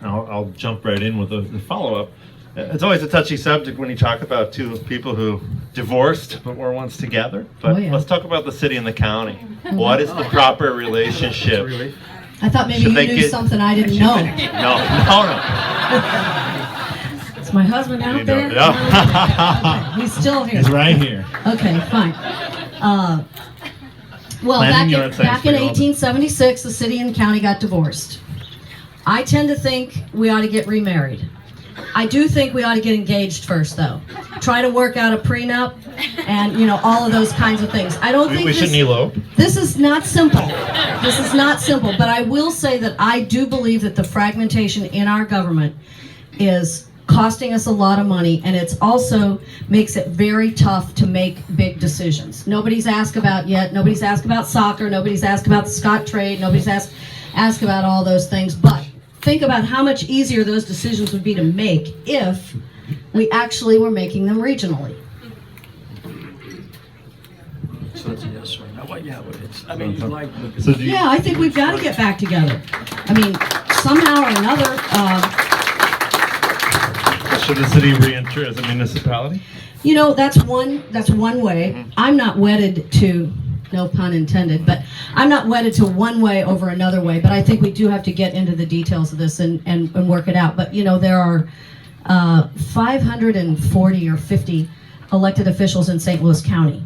I'll jump right in with the follow-up. It's always a touchy subject when you talk about two people who divorced but were once together. But let's talk about the city and the county. What is the proper relationship? I thought maybe you knew something I didn't know. No. Is my husband out there? No. Okay, he's still here. He's right here. Okay, fine. Back in 1876, the city and county got divorced. I tend to think we ought to get remarried. I do think we ought to get engaged first, though. Try to work out a prenup and, all of those kinds of things. I don't think we shouldn't elope. This is not simple. This is not simple, but I will say that I do believe that the fragmentation in our government is costing us a lot of money, and it's also makes it very tough to make big decisions. Nobody's asked about soccer, nobody's asked about the Scottrade, nobody's asked about all those things, but think about how much easier those decisions would be to make if we actually were making them regionally. So that's a yes or no. Well, yeah, but it's, I mean, like. Yeah, I think we've got to get back together. I mean, somehow or another. Should the city re-enter as a municipality? That's one way. I'm not wedded to. No pun intended, but I'm not wedded to one way over another way, but I think we do have to get into the details of this and work it out. But there are 540 or 50 elected officials in St. Louis County.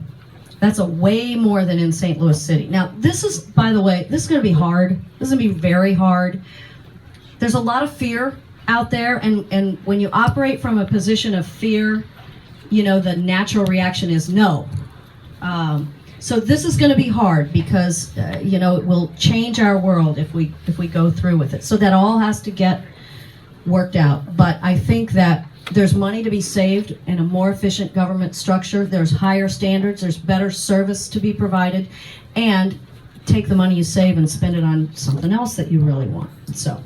That's a way more than in St. Louis City. Now, this is, by the way, this is going to be hard. This is going to be very hard. There's a lot of fear out there, and when you operate from a position of fear, the natural reaction is no. So this is going to be hard because it will change our world if we go through with it. So that all has to get worked out. But I think that there's money to be saved in a more efficient government structure. There's higher standards. There's better service to be provided, and take the money you save and spend it on something else that you really want. So.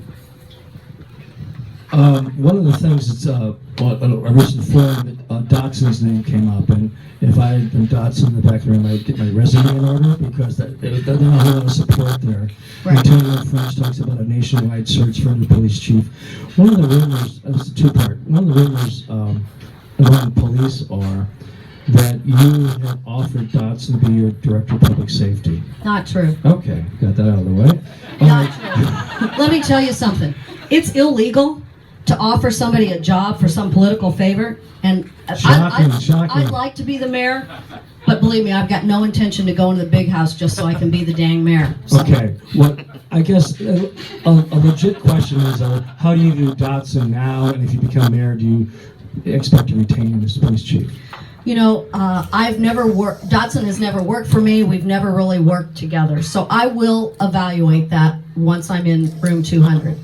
One of the things that's a recent forum, Dotson's name came up, and if I had been Dotson in the back of the room, I'd get my resume in order because there's not a whole lot of support there. Right. Lieutenant French talks about a nationwide search for the police chief. One of the rumors, it's a two-part, one of the rumors around police are that you have offered Dotson to be your director of public safety. Not true. Okay, got that out of the way. Not true. Let me tell you something. It's illegal to offer somebody a job for some political favor, and Shocking. I'd like to be the mayor, but believe me, I've got no intention to go into the big house just so I can be the dang mayor. So. Okay, well, I guess a legit question is, how do you view Dotson now, and if you become mayor, do you expect to retain him as police chief? I've never worked, Dotson has never worked for me, we've never really worked together, so I will evaluate that once I'm in room 200.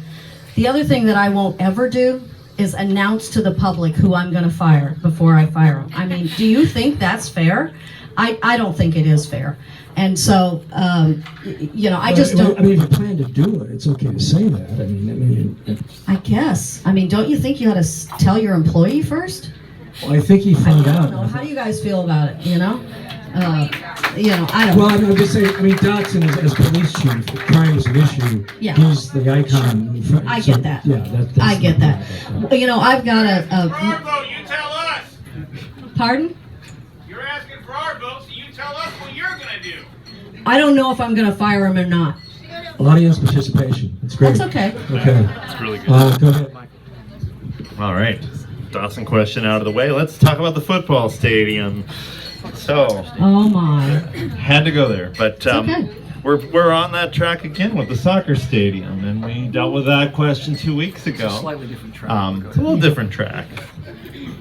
The other thing that I won't ever do is announce to the public who I'm going to fire before I fire them. I mean, do you think that's fair? I don't think it is fair. And so, I just don't. I mean, if you plan to do it, it's okay to say that. I guess. I mean, don't you think you ought to tell your employee first? Well, I think he I found don't out. know. How do you guys feel about it? I don't. Well, I'm just saying, Dotson as police chief, crime is an issue. Yeah. He's the icon. I get that. Yeah, that's I get that. I've got Our vote, you tell us. Pardon? You're asking for our vote, so you tell us what you're gonna do. I don't know if I'm going to fire him or not. Audience participation. It's great. That's okay. Okay. It's really good. Go ahead. All right. Dawson question out of the way. Let's talk about the football stadium. So, Oh my. had to go there, but okay. we're on that track again with the soccer stadium, and we dealt with that question 2 weeks ago. Slightly different track. It's a little different track,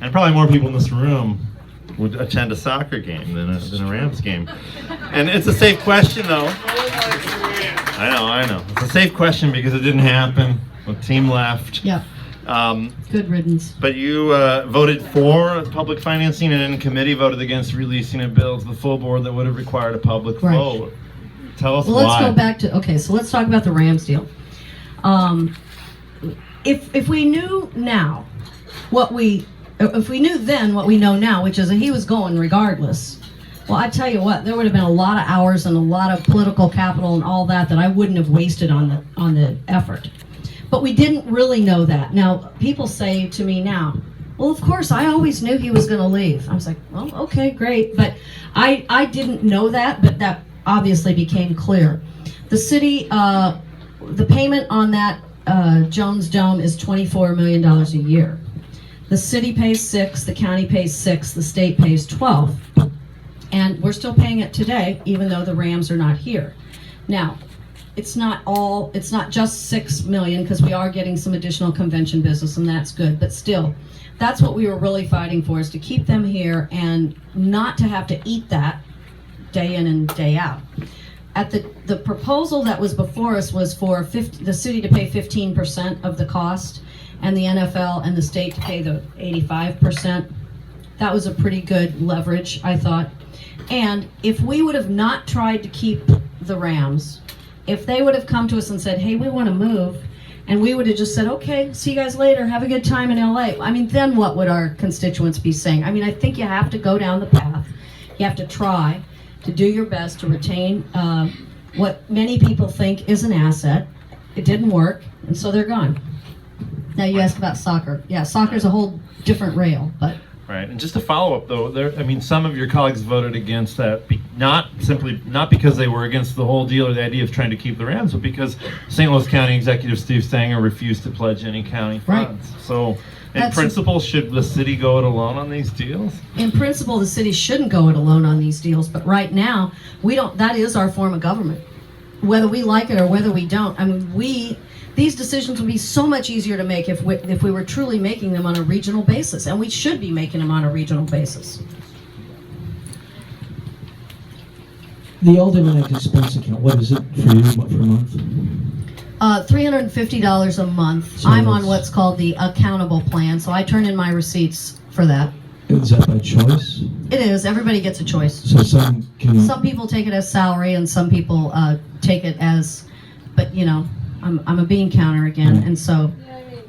and probably more people in this room would attend a soccer game than a Rams game. And it's a safe question, though. I know. It's a safe question because it didn't happen. The team left. Yep. Good riddance. But you voted for public financing, and in committee voted against releasing a bill to the full board that would have required a public Right. vote. Tell us Well, why. let's go back to, okay, so let's talk about the Rams deal. If we knew now if we knew then what we know now, which is that he was going regardless, well, I tell you what, there would have been a lot of hours and a lot of political capital and all that I wouldn't have wasted on the effort. But we didn't really know that. Now, people say to me now, well, of course, I always knew he was going to leave. I was like, well, okay, great. But I didn't know that, but that obviously became clear. The city, the payment on that Jones Dome is $24 million a year. The city pays $6 million, the county pays $6 million, the state pays $12 million. And we're still paying it today, even though the Rams are not here. Now, it's not just $6 million, because we are getting some additional convention business, and that's good. But still, that's what we were really fighting for, is to keep them here and not to have to eat that day in and day out. At the proposal that was before us was for the city to pay 15% of the cost, and the NFL and the state to pay the 85%. That was a pretty good leverage, I thought. And if we would have not tried to keep the Rams, if they would have come to us and said, hey, we want to move, and we would have just said, okay, see you guys later, have a good time in LA. Then what would our constituents be saying? I think you have to go down the path. You have to try to do your best to retain what many people think is an asset. It didn't work, and so they're gone. Now you asked about soccer. Yeah, soccer's a whole different rail, but... Right, and just to follow up though, some of your colleagues voted against that, not because they were against the whole deal or the idea of trying to keep the Rams, but because St. Louis County Executive Steve Stanger refused to pledge any county funds. Right. So, in principle, should the city go it alone on these deals? In principle, the city shouldn't go it alone on these deals, but right now, that is our form of government. Whether we like it or whether we don't, these decisions would be so much easier to make if we were truly making them on a regional basis, and we should be making them on a regional basis. The Alderman expense account, what is it for you per month? $350 a month. So I'm on what's called the accountable plan, so I turn in my receipts for that. Is that by choice? It is. Everybody gets a choice. So some people take it as salary, and some people take it as, but I'm a bean counter again, and so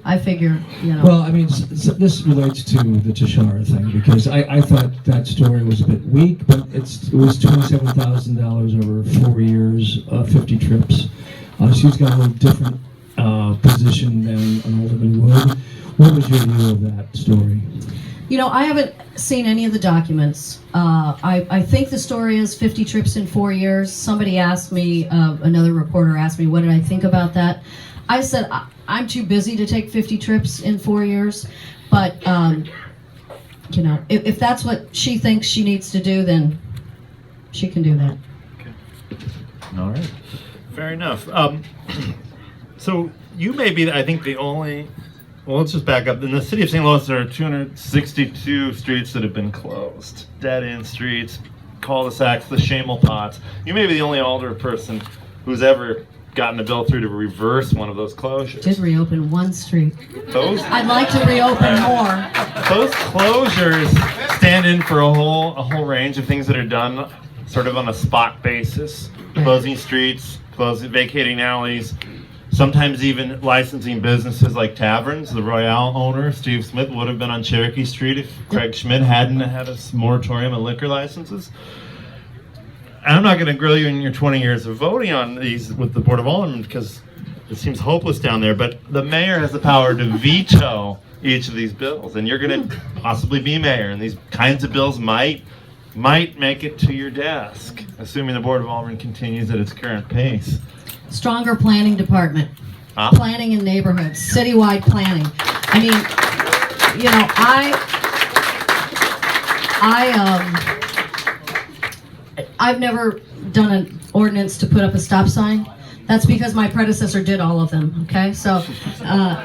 I figure, Well, this relates to the Tashara thing, because I thought that story was a bit weak, but it was $27,000 over 4 years, 50 trips. She's got a little different position than an Alderman would. What was your view of that story? I haven't seen any of the documents. I think the story is 50 trips in 4 years. Somebody asked me, another reporter asked me, what did I think about that? I said, I'm too busy to take 50 trips in 4 years. But, if that's what she thinks she needs to do, then she can do that. Okay. All right. Fair enough. So you may be, I think, the only... Well, let's just back up. In the city of St. Louis, there are 262 streets that have been closed. Dead-end streets, cul-de-sacs, the Shamel pots. You may be the only alder person who's ever gotten a bill through to reverse one of those closures. Did reopen one street. I'd like to reopen more. Those closures stand in for a whole range of things that are done sort of on a spot basis. Closing streets, vacating alleys. sometimes even licensing businesses like taverns. The Royale owner, Steve Smith, would have been on Cherokee Street if Craig Schmidt hadn't had a moratorium on liquor licenses. And I'm not going to grill you in your 20 years of voting on these with the Board of Aldermen because it seems hopeless down there, but the mayor has the power to veto each of these bills, and you're going to possibly be mayor, and these kinds of bills might make it to your desk, assuming the Board of Aldermen continues at its current pace. Stronger planning department, planning in neighborhoods, citywide planning. I mean, you know, I've never done an ordinance to put up a stop sign. That's because my predecessor did all of them, okay? So,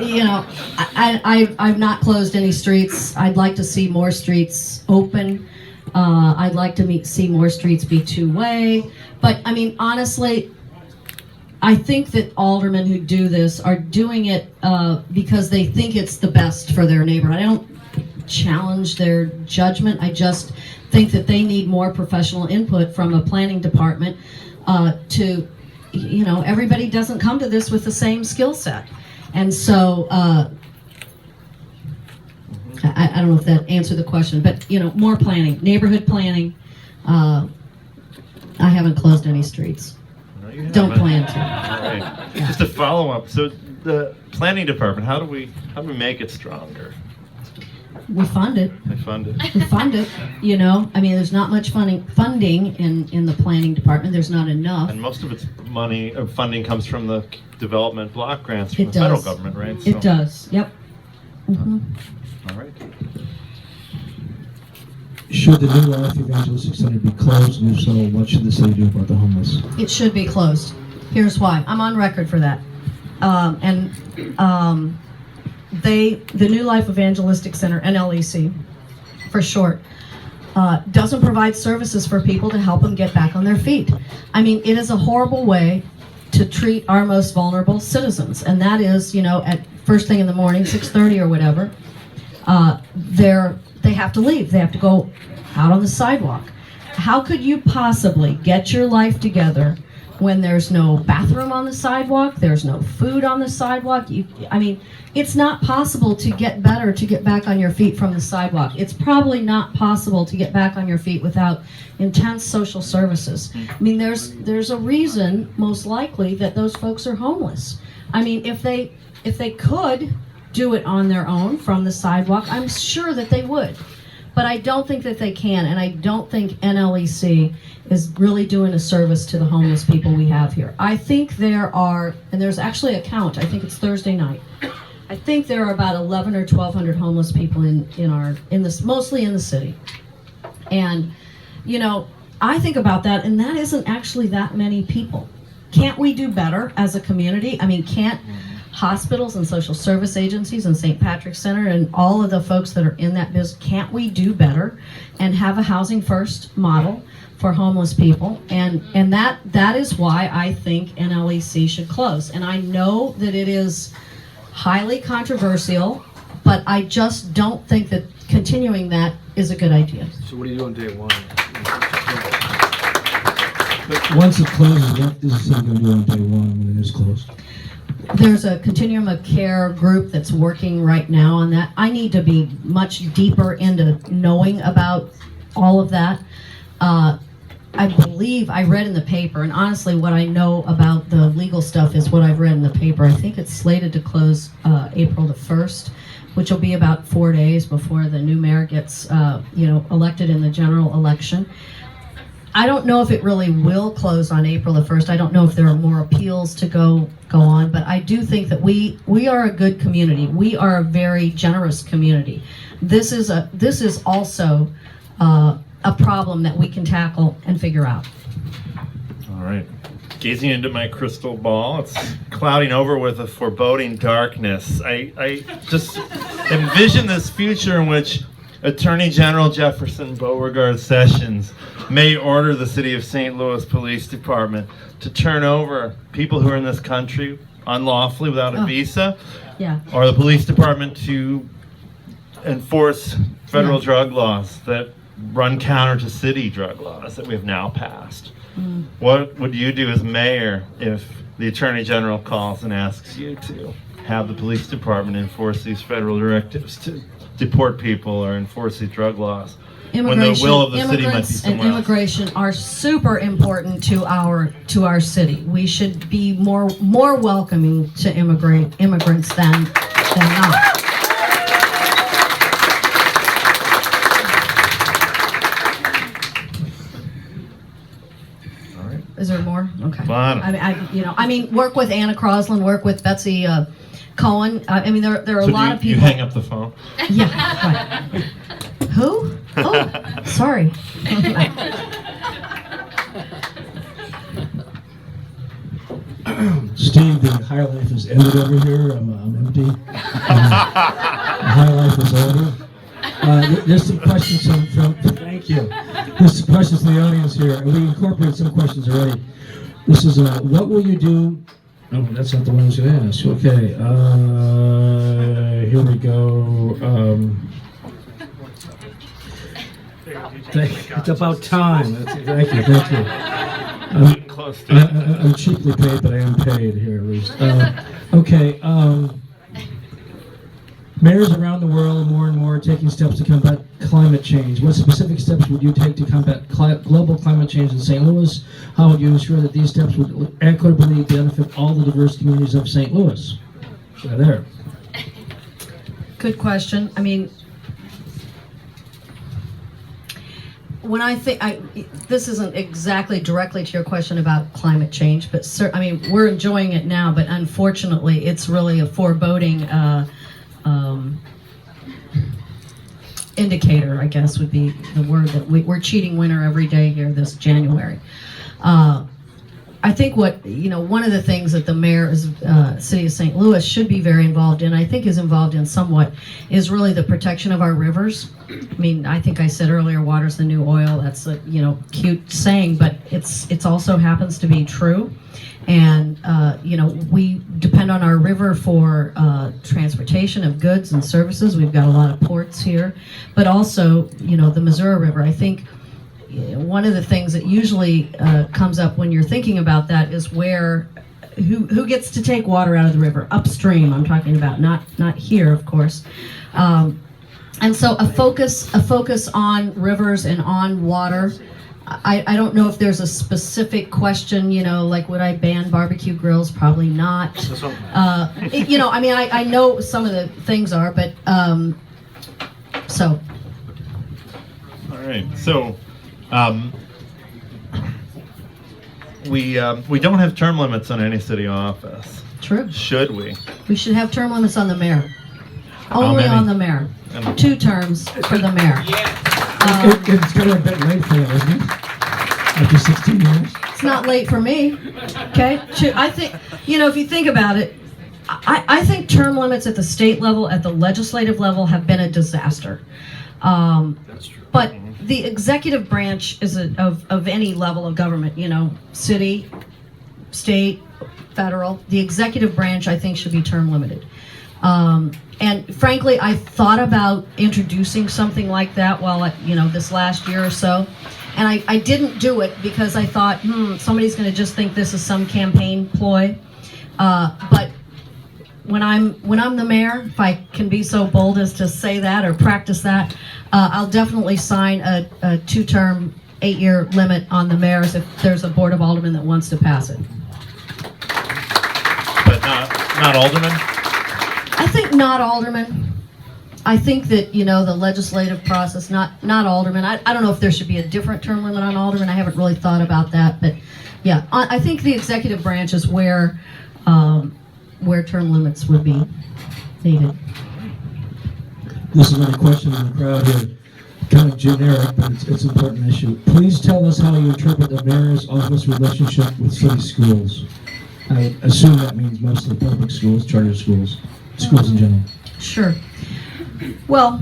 you know, I've not closed any streets. I'd like to see more streets open. I'd like to see more streets be two-way. But, I mean, honestly, I think that aldermen who do this are doing it because they think it's the best for their neighborhood. I don't challenge their judgment. I just think that they need more professional input from a planning department to, you know, everybody doesn't come to this with the same skill set. And so, I don't know if that answered the question, but, you know, more planning, neighborhood planning. I haven't closed any streets. No, you haven't. Don't plan to. All right. Just a follow-up. So the planning department, how do we make it stronger? We fund it. They fund it. We fund it. You know, I mean, there's not much funding in the planning department. There's not enough. And most of its funding comes from the development block grants from It the federal does. government, right? It does. Yep. Mm-hmm. All right. Should the New Life Evangelistic Center be closed, and if so, what should the city do about the homeless? It should be closed. Here's why. I'm on record for that. The New Life Evangelistic Center, NLEC, for short, doesn't provide services for people to help them get back on their feet. I mean, it is a horrible way to treat our most vulnerable citizens, and that is, you know, at first thing in the morning, 6:30 or whatever, they have to leave. They have to go out on the sidewalk. How could you possibly get your life together when there's no bathroom on the sidewalk, there's no food on the sidewalk? I mean, it's not possible to get better, to get back on your feet from the sidewalk. It's probably not possible to get back on your feet without intense social services. I mean, there's a reason, most likely, that those folks are homeless. I mean, if they could do it on their own from the sidewalk, I'm sure that they would. But I don't think that they can, and I don't think NLEC is really doing a service to the homeless people we have here. I think there are, and there's actually a count, I think it's Thursday night. I think there are about 11 or 1,200 homeless people in this, mostly in the city. And, you know, I think about that, and that isn't actually that many people. Can't we do better as a community? I mean, can't hospitals and social service agencies and St. Patrick's Center and all of the folks that are in that business, can't we do better and have a housing first model for homeless people? And that is why I think NLEC should close. And I know that it is highly controversial, but I just don't think that continuing that is a good idea. So what are you doing day one? But once it closes, what is the city going to do on day one when it is closed? There's a continuum of care group that's working right now on that. I need to be much deeper into knowing about all of that. I believe I read in the paper, and honestly what I know about the legal stuff is what I've read in the paper. I think it's slated to close April the 1st, which will be about 4 days before the new mayor gets elected in the general election. I don't know if it really will close on April the 1st. I don't know if there are more appeals to go on, but I do think that we are a good community. We are a very generous community. This is also a problem that we can tackle and figure out. All right. Gazing into my crystal ball, it's clouding over with a foreboding darkness. I just envision this future in which Attorney General Jefferson Beauregard Sessions may order the City of St. Louis Police Department to turn over people who are in this country unlawfully without a visa, Yeah. or the police department to enforce federal drug laws that run counter to city drug laws that we have now passed. What would you do as mayor if the Attorney General calls and asks you to have the police department enforce these federal directives to deport people or enforce these drug laws, when the will of the city might be Immigrants and somewhere else. immigration are super important to our city. We should be more welcoming to immigrants than not. All right. Is there more? Okay. Fine. I mean, work with Anna Crosland, work with Betsy Cohen. I mean, there are a So lot of you people. hang up the phone? Yeah. Right. Who? Oh, sorry. Steve, the high life is ended over here. I'm empty. High life is over. There's some questions from thank you. There's some questions from the audience here. We incorporated some questions already. This is what will you do? Oh, that's not the one I was going to ask. Okay. Here we go. It's about time. Thank you. Close to it. I'm cheaply paid, but I am paid here at least. Okay. Mayors around the world more and more are taking steps to combat climate change. What specific steps would you take to combat global climate change in St. Louis? How would you ensure that these steps would equitably benefit all the diverse communities of St. Louis? There. Good question. I mean, when I think, this isn't exactly directly to your question about climate change, but I mean, we're enjoying it now, but unfortunately, it's really a foreboding indicator, I guess would be the word, that we're cheating winter every day here this January. I think one of the things that the mayor of City of St. Louis should be very involved in, I think is involved in somewhat, is really the protection of our rivers. I mean, I think I said earlier, water's the new oil. That's a cute saying, but it's also happens to be true. And we depend on our river for transportation of goods and services. We've got a lot of ports here, but also the Missouri River. I think one of the things that usually comes up when you're thinking about that is who gets to take water out of the river upstream. I'm talking about not here, of course. And so a focus on rivers and on water. I don't know if there's a specific question, like would I ban barbecue grills? Probably not. I know some of the things are, but so. All right. So, we don't have term limits on any city office. True. Should we? We should have term limits on the mayor. How Only many? on the mayor. 2 terms for the mayor. It's kind of a bit late for that, isn't it? After 16 years. It's not late for me. Okay? I think, if you think about it, I think term limits at the state level, at the legislative level, have been a disaster. That's true. But the executive branch is of any level of government, city, state, federal. The executive branch, I think, should be term limited. And frankly, I thought about introducing something like that this last year or so. And I didn't do it because I thought, somebody's going to just think this is some campaign ploy. But when I'm the mayor, if I can be so bold as to say that or practice that, I'll definitely sign a 2-term, 8-year limit on the mayors if there's a board of aldermen that wants to pass it. But not aldermen? I think not aldermen. I think that, the legislative process, not aldermen. I don't know if there should be a different term limit on aldermen. I haven't really thought about that, but yeah, I think the executive branch is where term limits would be needed. This is another question in the crowd here. Kind of generic, but it's an important issue. Please tell us how you interpret the mayor's office relationship with city schools. I assume that means mostly public schools, charter schools, schools in general. Sure. Well,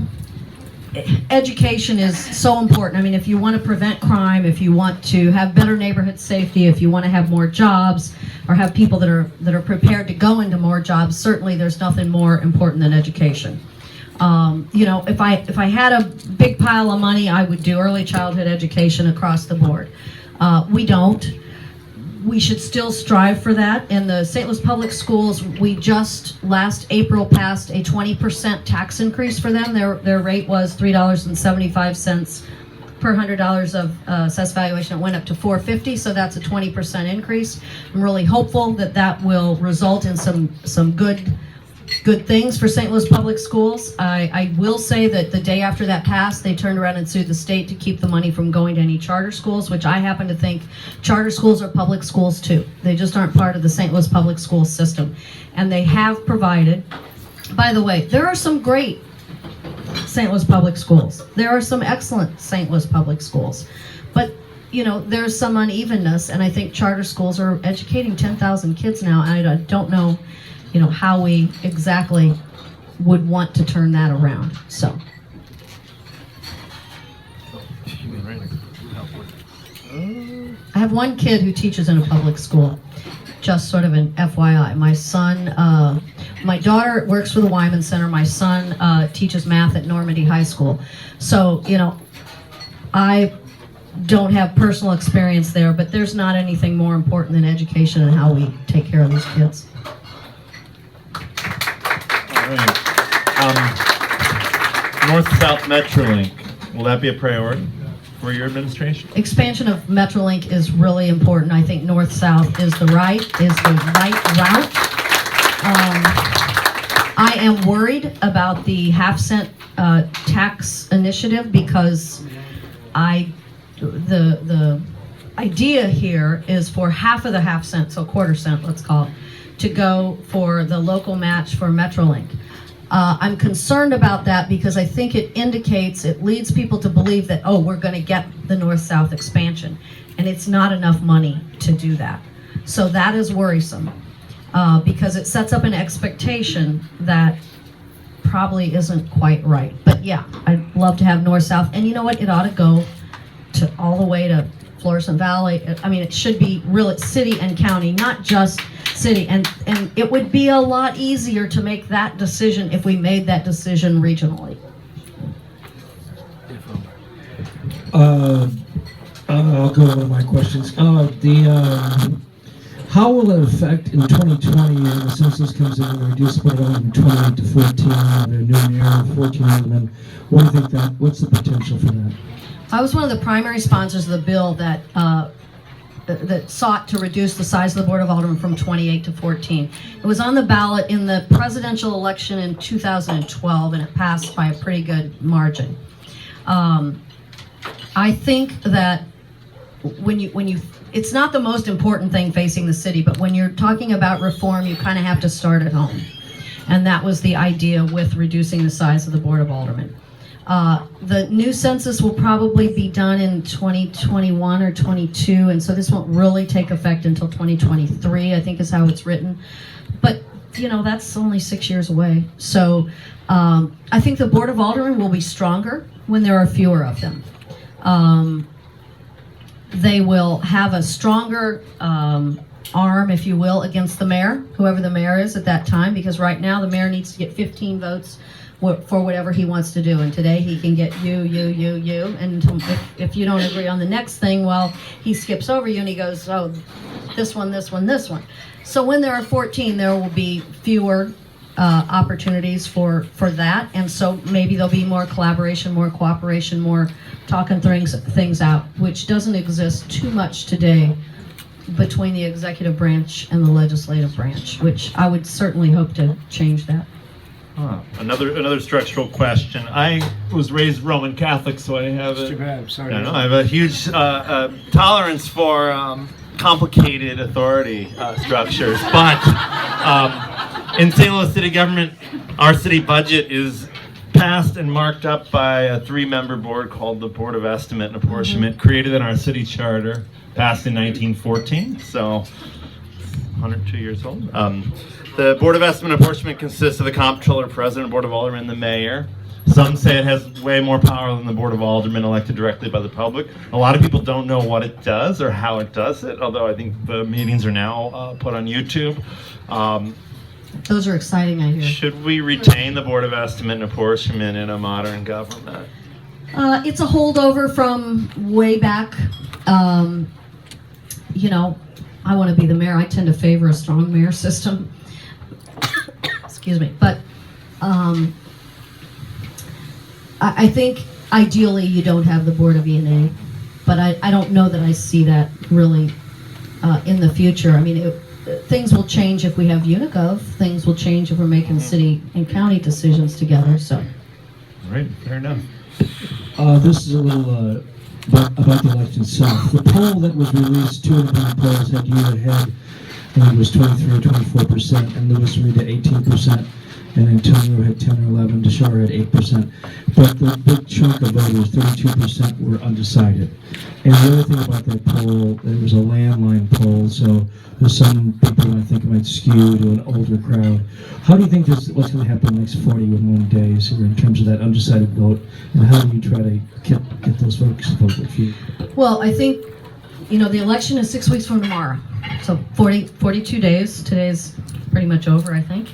education is so important. I mean, if you want to prevent crime, if you want to have better neighborhood safety, if you want to have more jobs or have people that are prepared to go into more jobs, certainly there's nothing more important than education. If I had a big pile of money, I would do early childhood education across the board. We don't. we should still strive for that. In the St. Louis Public Schools, we just last April passed a 20% tax increase for them. Their rate was $3.75 per $100 of assessed valuation. It went up to $4.50, so that's a 20% increase. I'm really hopeful that that will result in some good things for St. Louis Public Schools. I will say that the day after that passed, they turned around and sued the state to keep the money from going to any charter schools, which I happen to think charter schools are public schools too. They just aren't part of the St. Louis Public School system. And they have provided, by the way, there are some great St. Louis Public Schools. There are some excellent St. Louis Public Schools. But, you know, there's some unevenness, and I think charter schools are educating 10,000 kids now, and I don't know, you know, how we exactly would want to turn that around. So. I have one kid who teaches in a public school, just sort of an FYI. My son, my daughter works for the Wyman Center. My son teaches math at Normandy High School. So, you know, I don't have personal experience there, but there's not anything more important than education and how we take care of these kids. North-South Metrolink, will that be a priority for your administration? Expansion of Metrolink is really important. I think north-south is the right route. I am worried about the half-cent tax initiative because the idea here is for half of the half cent, so quarter cent, let's call it, to go for the local match for Metrolink. I'm concerned about that because I think it leads people to believe that, oh, we're going to get the north-south expansion, and it's not enough money to do that. So that is worrisome because it sets up an expectation that probably isn't quite right. But yeah, I'd love to have north-south, and you know what? It ought to go to all the way to Florissant Valley. I mean, it should be real city and county, not just city. And it would be a lot easier to make that decision if we made that decision regionally. I'll go with my questions. How will it affect in 2020 when the census comes in and reduce it from 28 to 14, a new mayor, 14 aldermen? What do you think what's the potential for that? I was one of the primary sponsors of the bill that sought to reduce the size of the Board of Aldermen from 28 to 14. It was on the ballot in the presidential election in 2012, and it passed by a pretty good margin. I think that when you it's not the most important thing facing the city, but when you're talking about reform, you kind of have to start at home. And that was the idea with reducing the size of the Board of Aldermen. The new census will probably be done in 2021 or 22, and so this won't really take effect until 2023, I think is how it's written. But, you know, that's only 6 years away. So I think the Board of Aldermen will be stronger when there are fewer of them. They will have a stronger arm, if you will, against the mayor, whoever the mayor is at that time, because right now the mayor needs to get 15 votes for whatever he wants to do, and today he can get you, and if you don't agree on the next thing, well, he skips over you and he goes, oh, this one. So when there are 14, there will be fewer opportunities for that, and so maybe there'll be more collaboration, more cooperation, more talking things out, which doesn't exist too much today between the executive branch and the legislative branch, which I would certainly hope to change that. Another structural question. I was raised Roman Catholic, so I have I have a huge tolerance for complicated authority structures. But in St. Louis city government, our city budget is passed and marked up by a 3-member board called the Board of Estimate and Apportionment, created in our city charter, passed in 1914, so 102 years old. The Board of Estimate and Apportionment consists of the Comptroller, President, Board of Aldermen, and the Mayor. Some say it has way more power than the Board of Aldermen elected directly by the public. A lot of people don't know what it does or how it does it, although I think the meetings are now put on YouTube. Those are exciting, I hear. Should we retain the Board of Estimate and Apportionment in a modern government? It's a holdover from way back. You know, I want to be the mayor. I tend to favor a strong mayor system. Excuse me. But I think ideally you don't have the Board of E&A, but I don't know that I see that really in the future. I mean, things will change if we have Unicov. Things will change if we're making city and county decisions together. So, Right, fair enough. This is a little about the election itself. The poll that was released, 2 independent polls had you ahead. I think it was 23 or 24%, and Lewis Reed at 18%, and Antonio had 10 or 11, DeShara had 8%. But the big chunk of voters, 32%, were undecided. And the other thing about that poll, it was a landline poll, so there's some people I think might skew to an older crowd. How do you think what's going to happen in the next 41 days here in terms of that undecided vote, and how do you try to get those folks to vote with you? well, I think, the election is 6 weeks from tomorrow. So 42 days. Today's pretty much over, I think.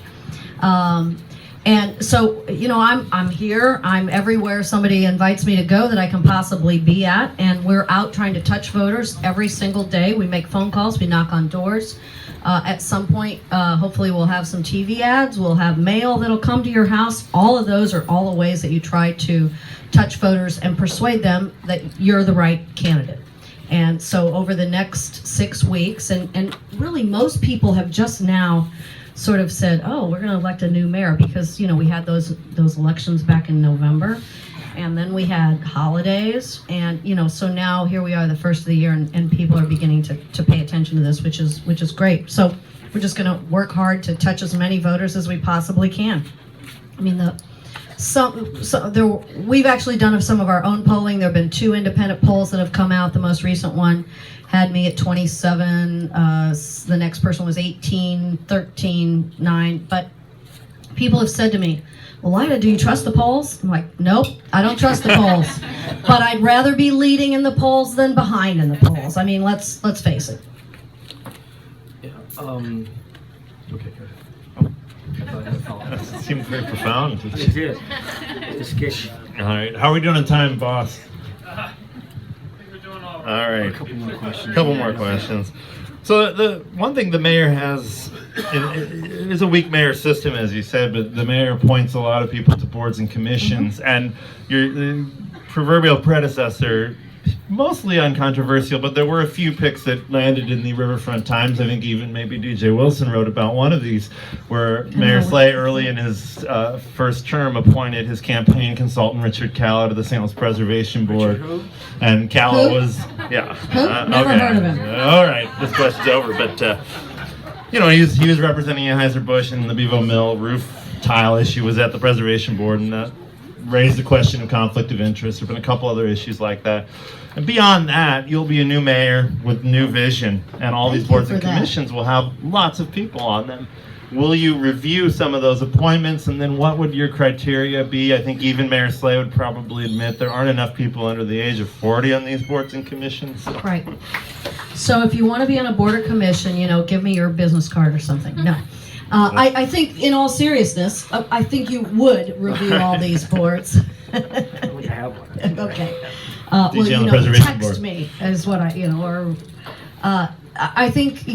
And so, I'm here. I'm everywhere somebody invites me to go that I can possibly be at. And we're out trying to touch voters every single day. We make phone calls. We knock on doors. At some point, hopefully we'll have some TV ads. We'll have mail that'll come to your house. All of those are all the ways that you try to touch voters and persuade them that you're the right candidate. And so over the next 6 weeks, and really most people have just now sort of said, oh, we're going to elect a new mayor, because, we had those elections back in November, and then we had holidays, and, so now here we are the first of the year, and people are beginning to pay attention to this, which is great. So we're just going to work hard to touch as many voters as we possibly can. I mean, we've actually done some of our own polling. There have been 2 independent polls that have come out. The most recent one had me at 27. The next person was 18, 13, 9. But people have said to me, well, Lyda, do you trust the polls? I'm like, nope, I don't trust the polls. But I'd rather be leading in the polls than behind in the polls. I mean, let's face it. Yeah, okay, good. That seemed very profound. It did. It's sketchy. All right, how are we doing on time, boss? I think we're doing all right. All right, A couple more questions. couple more questions. So the one thing the mayor has, it is a weak mayor system, as you said, but the mayor appoints a lot of people to boards and commissions, and your proverbial predecessor, mostly uncontroversial, but there were a few picks that landed in the Riverfront Times. I think even maybe DJ Wilson wrote about one of these, where Mayor Slay, early in his first term, appointed his campaign consultant Richard Callow to the St. Louis Preservation Board. Who? And Callow Who? was, yeah. Who? Never heard of him. All right, this question's over. But he was representing Anheuser-Busch, and the Bevo Mill roof tile issue was at the Preservation Board, and raised the question of conflict of interest. There have been a couple other issues like that. And beyond that, you'll be a new mayor with new vision, and all these boards and commissions will have lots of people on them. Will you review some of those appointments, and then what would your criteria be? I think even Mayor Slay would probably admit there aren't enough people under the age of 40 on these boards and commissions. So. Right. So if you want to be on a board or commission, give me your business card or something. No. I think, in all seriousness, I think you would review all these boards. I don't have one. Okay. DJ on the Preservation text Board. me is what I think,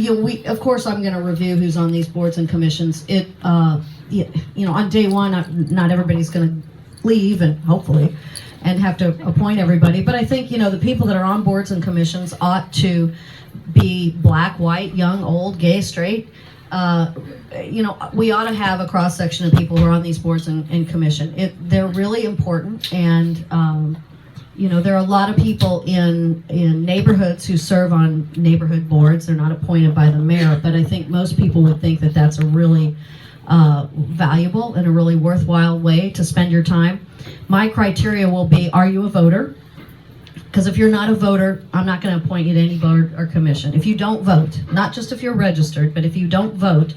of course I'm going to review who's on these boards and commissions. On day one, not everybody's going to leave, and hopefully, and have to appoint everybody. But I think, the people that are on boards and commissions ought to be black, white, young, old, gay, straight. We ought to have a cross-section of people who are on these boards and commission. They're really important, and there are a lot of people in neighborhoods who serve on neighborhood boards. They're not appointed by the mayor, but I think most people would think that that's a really valuable and a really worthwhile way to spend your time. My criteria will be, are you a voter? Because if you're not a voter, I'm not going to appoint you to any board or commission. If you don't vote, not just if you're registered, but if you don't vote,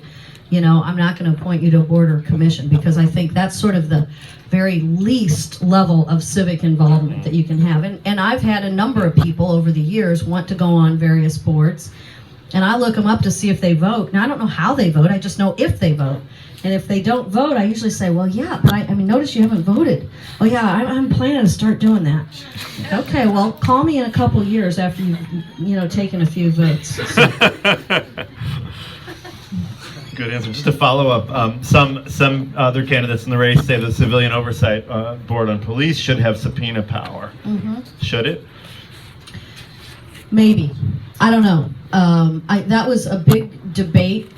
I'm not going to appoint you to a board or commission, because I think that's sort of the very least level of civic involvement that you can have. And I've had a number of people over the years want to go on various boards, And I look them up to see if they vote. Now, I don't know how they vote. I just know if they vote. And if they don't vote, I usually say, well, yeah, but I mean, notice you haven't voted. Oh, yeah, I'm planning to start doing that. Okay, well, call me in a couple years after you've, taken a few votes. So. Good answer. Just to follow up, some other candidates in the race say the Civilian Oversight Board on Police should have subpoena power. Mm-hmm. Should it? Maybe. I don't know. That was a big debate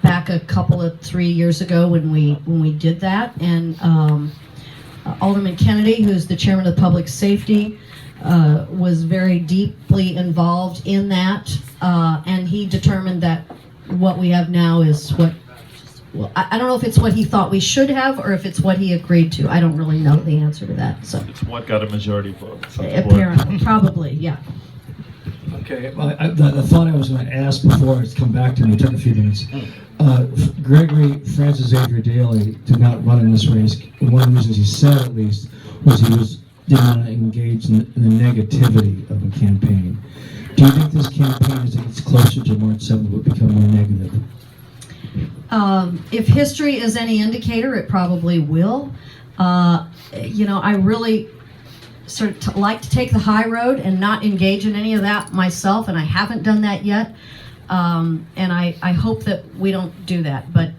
back a couple of 3 years ago when we did that, and Alderman Kennedy, who's the chairman of Public Safety, was very deeply involved in that, and he determined that what we have now is what, well, I don't know if it's what he thought we should have or if it's what he agreed to. I don't really know the answer to that. So it's what got a majority vote. Apparently, probably, yeah. Okay, well, the thought I was going to ask before it's come back to me, it took a few minutes. Gregory Francis Xavier Daly did not run in this race. One of the reasons he said, at least, was he didn't want to engage in the negativity of a campaign. Do you think this campaign, as it gets closer to March 7th, will become more negative? If history is any indicator, it probably will. I really sort of like to take the high road and not engage in any of that myself, and I haven't done that yet. And I hope that we don't do that. But,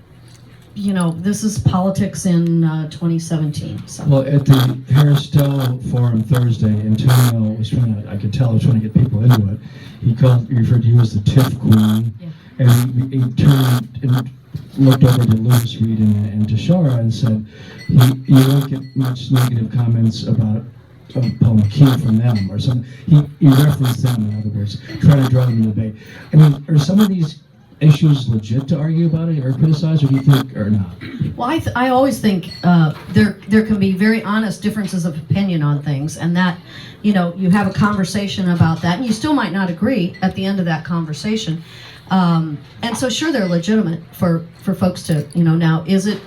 this is politics in 2017. So. Well, at the Harris Stowe Forum Thursday, Antonio was I could tell he was trying to get people into it. He referred to you as the TIFF queen. Yeah. And he turned and looked over to Lewis Reed and to Shara and said, you won't get much negative comments about Paul McKee from them or something. He referenced them, in other words, trying to draw them in the debate. I mean, are some of these issues legit to argue about it or criticize, or do you think, or not? Well, I always think there can be very honest differences of opinion on things, and that, you have a conversation about that, and you still might not agree at the end of that conversation. And so sure, they're legitimate for folks to, now is it,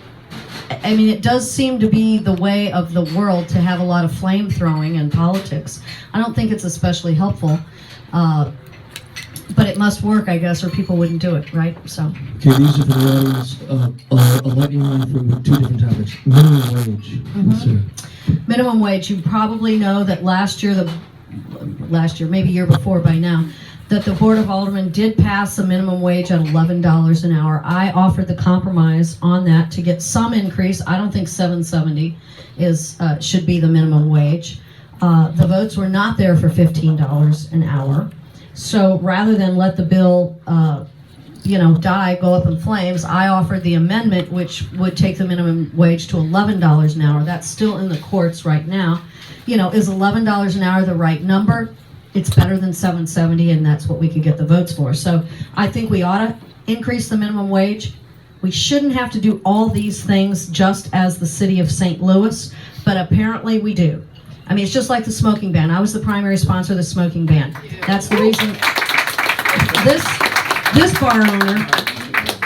I mean, it does seem to be the way of the world to have a lot of flame throwing in politics. I don't think it's especially helpful, but it must work, I guess, or people wouldn't do it, right? So. Okay, these are for the audience. I'll let you run for two different topics. Minimum wage. Mm-hmm. Minimum wage. You probably know that last year, maybe year before by now, that the Board of Aldermen did pass a minimum wage at $11 an hour. I offered the compromise on that to get some increase. I don't think $7.70 should be the minimum wage. The votes were not there for $15 an hour. So rather than let the bill, die, go up in flames, I offered the amendment, which would take the minimum wage to $11 an hour. That's still in the courts right now. Is $11 an hour the right number? It's better than $7.70, and that's what we could get the votes for. So I think we ought to increase the minimum wage. We shouldn't have to do all these things just as the city of St. Louis, but apparently we do. I mean, it's just like the smoking ban. I was the primary sponsor of the smoking ban. That's the reason this bar owner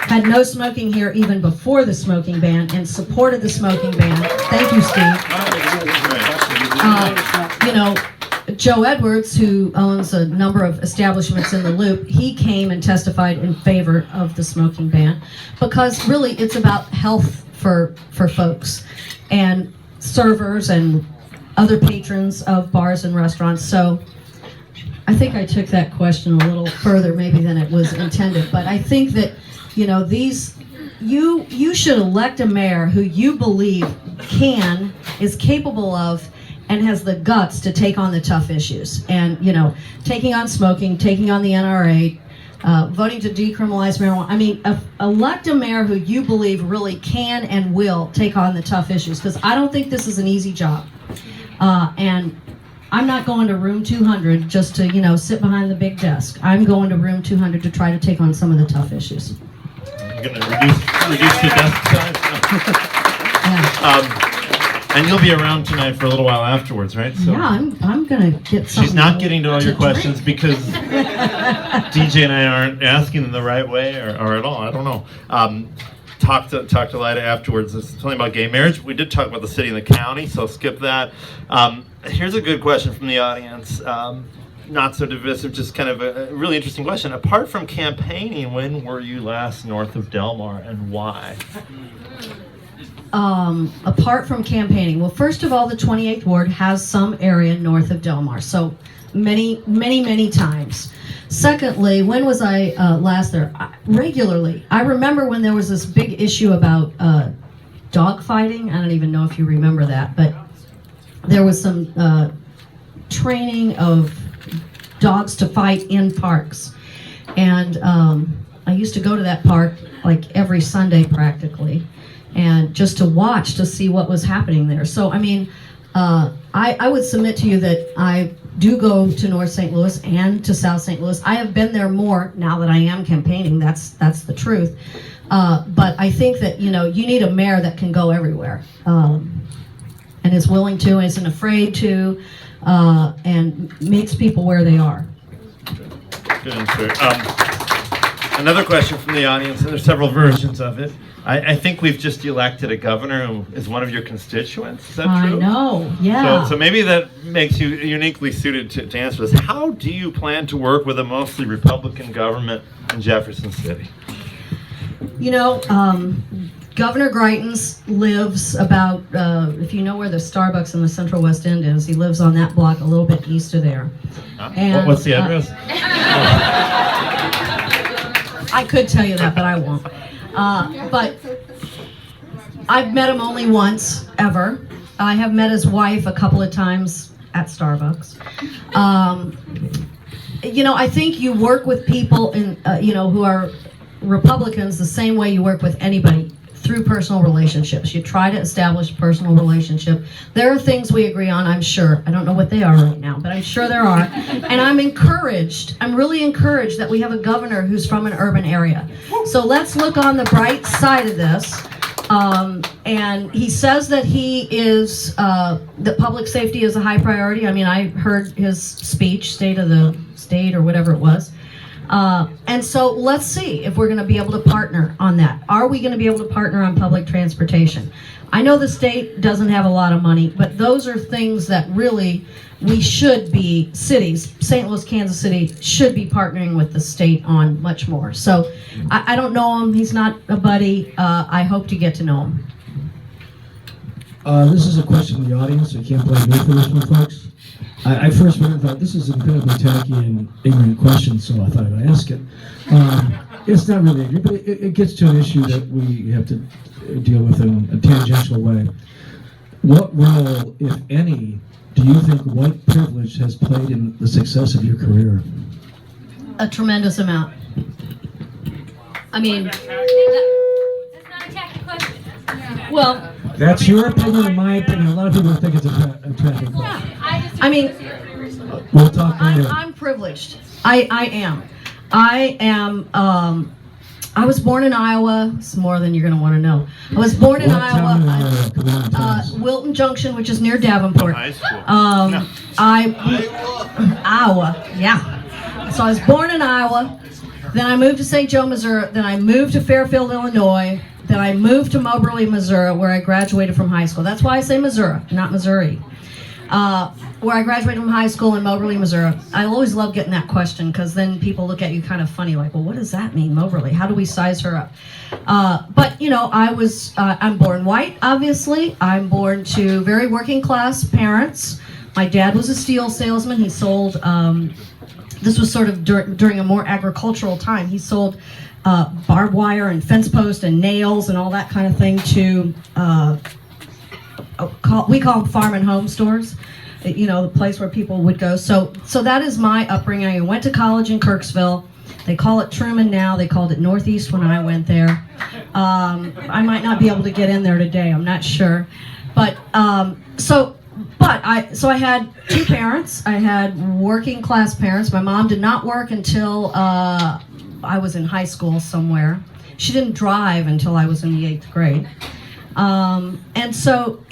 had no smoking here even before the smoking ban and supported the smoking ban. Thank you, Steve. Joe Edwards, who owns a number of establishments in the Loop, he came and testified in favor of the smoking ban because really it's about health for folks and servers and other patrons of bars and restaurants. So I think I took that question a little further maybe than it was intended, but I think that you should elect a mayor who you believe is capable of and has the guts to take on the tough issues. And, taking on smoking, taking on the NRA, voting to decriminalize marijuana. I mean, elect a mayor who you believe really can and will take on the tough issues, because I don't think this is an easy job. And I'm not going to room 200 just to, sit behind the big desk. I'm going to room 200 to try to take on some of the tough issues. You're going to reduce the desk size? Yeah. And you'll be around tonight for a little while afterwards, right? So yeah, I'm gonna get something. She's not getting to all your questions because DJ and I aren't asking them the right way or at all. I don't know. Talk to Lyda afterwards. There's something about gay marriage. We did talk about the city and the county, so skip that. Here's a good question from the audience. not so divisive, just kind of a really interesting question. Apart from campaigning, when were you last north of Delmar and why? Apart from campaigning, well, first of all, the 28th Ward has some area north of Delmar, so many times. Secondly, when was I last there? Regularly. I remember when there was this big issue about dog fighting. I don't even know if you remember that, but there was some training of dogs to fight in parks. And I used to go to that park like every Sunday practically, and just to watch to see what was happening there. So, I mean, I would submit to you that I do go to North St. Louis and to South St. Louis. I have been there more now that I am campaigning. That's the truth. But I think that, you need a mayor that can go everywhere, and is willing to, isn't afraid to, and meets people where they are. Good answer. Another question from the audience, and there's several versions of it. I think we've just elected a governor who is one of your constituents. Is that true? I know, yeah. So maybe that makes you uniquely suited to answer this. How do you plan to work with a mostly Republican government in Jefferson City? Governor Greitens lives about, if you know where the Starbucks in the Central West End is, he lives on that block a little bit east of there. And, what's the address? I could tell you that, but I won't. But I've met him only once, ever. I have met his wife a couple of times at Starbucks. I think you work with people who are Republicans the same way you work with anybody, through personal relationships. You try to establish a personal relationship. There are things we agree on, I'm sure. I don't know what they are right now, but I'm sure there are. And I'm really encouraged that we have a governor who's from an urban area. So let's look on the bright side of this. And he says that that public safety is a high priority. I mean, I heard his speech, State of the State or whatever it was. And so let's see if we're going to be able to partner on that. Are we going to be able to partner on public transportation? I know the state doesn't have a lot of money, but those are things that really we should be, cities, St. Louis, Kansas City, should be partnering with the state on much more. So I don't know him. He's not a buddy. I hope to get to know him. This is a question from the audience. So you can't blame me for this one, folks. I first read and thought, this is an incredibly tacky and ignorant question, so I thought I'd ask it. It's not really ignorant, but it gets to an issue that we have to deal with in a tangential way. What role, if any, do you think white privilege has played in the success of your career? A tremendous amount. I mean, That's not a tacky question. well, That's your opinion and my opinion. A lot of people think it's a traffic call. I mean, We'll talk later. I'm privileged. I am. I was born in Iowa. It's more than you're going to want to know. I was born in What town in Iowa? Iowa, Come on, tell us. Wilton Junction, which is near Davenport. High school. Iowa, yeah. So I was born in Iowa. Then I moved to St. Joe, Missouri. Then I moved to Fairfield, Illinois. Then I moved to Moberly, Missouri, where I graduated from high school. That's why I say Missouri, not Missouri. Where I graduated from high school in Moberly, Missouri. I always love getting that question because then people look at you kind of funny, like, well, what does that mean, Moberly? How do we size her up? But I'm born white, obviously. I'm born to very working class parents. My dad was a steel salesman. He sold, this was sort of during a more agricultural time. He sold barbed wire and fence post and nails and all that kind of thing to, we call them farm and home stores, the place where people would go. So that is my upbringing. I went to college in Kirksville. They call it Truman now. They called it Northeast when I went there. I might not be able to get in there today. I'm not sure. But so I had two parents. I had working class parents. My mom did not work until I was in high school somewhere. She didn't drive until I was in the 8th grade. And so,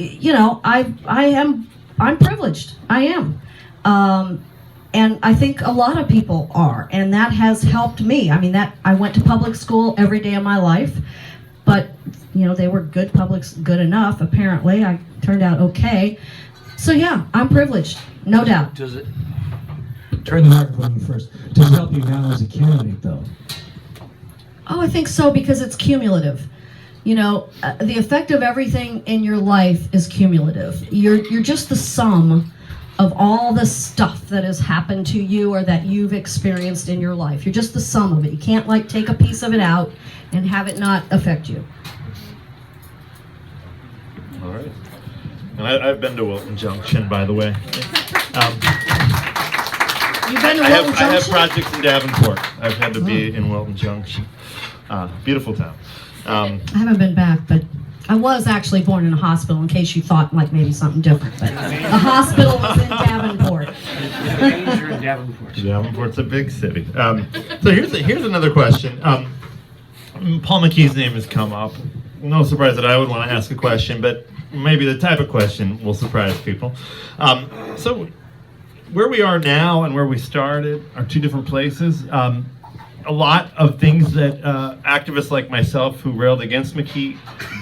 I'm privileged. I am. And I think a lot of people are, and that has helped me. I mean, I went to public school every day of my life, but, they were good enough, apparently. I turned out okay. So yeah, I'm privileged, no doubt. Does it turn the microphone first. Does it help you now as a candidate, though? Oh, I think so, because it's cumulative. You know, the effect of everything in your life is cumulative. You're just the sum of all the stuff that has happened to you or that you've experienced in your life. You're just the sum of it. You can't like take a piece of it out and have it not affect you. All right. And I've been to Wilton Junction, by the way. You've been to I Wilton have Junction? projects in Davenport. I've had to be in Wilton Junction. Beautiful town. I haven't been back, but I was actually born in a hospital, in case you thought like maybe something different. But the hospital was in Davenport. Danger in Davenport. Davenport's a big city. So here's another question. Paul McKee's name has come up. No surprise that I would want to ask a question, but maybe the type of question will surprise people. So where we are now and where we started are two different places. A lot of things that activists like myself who railed against McKee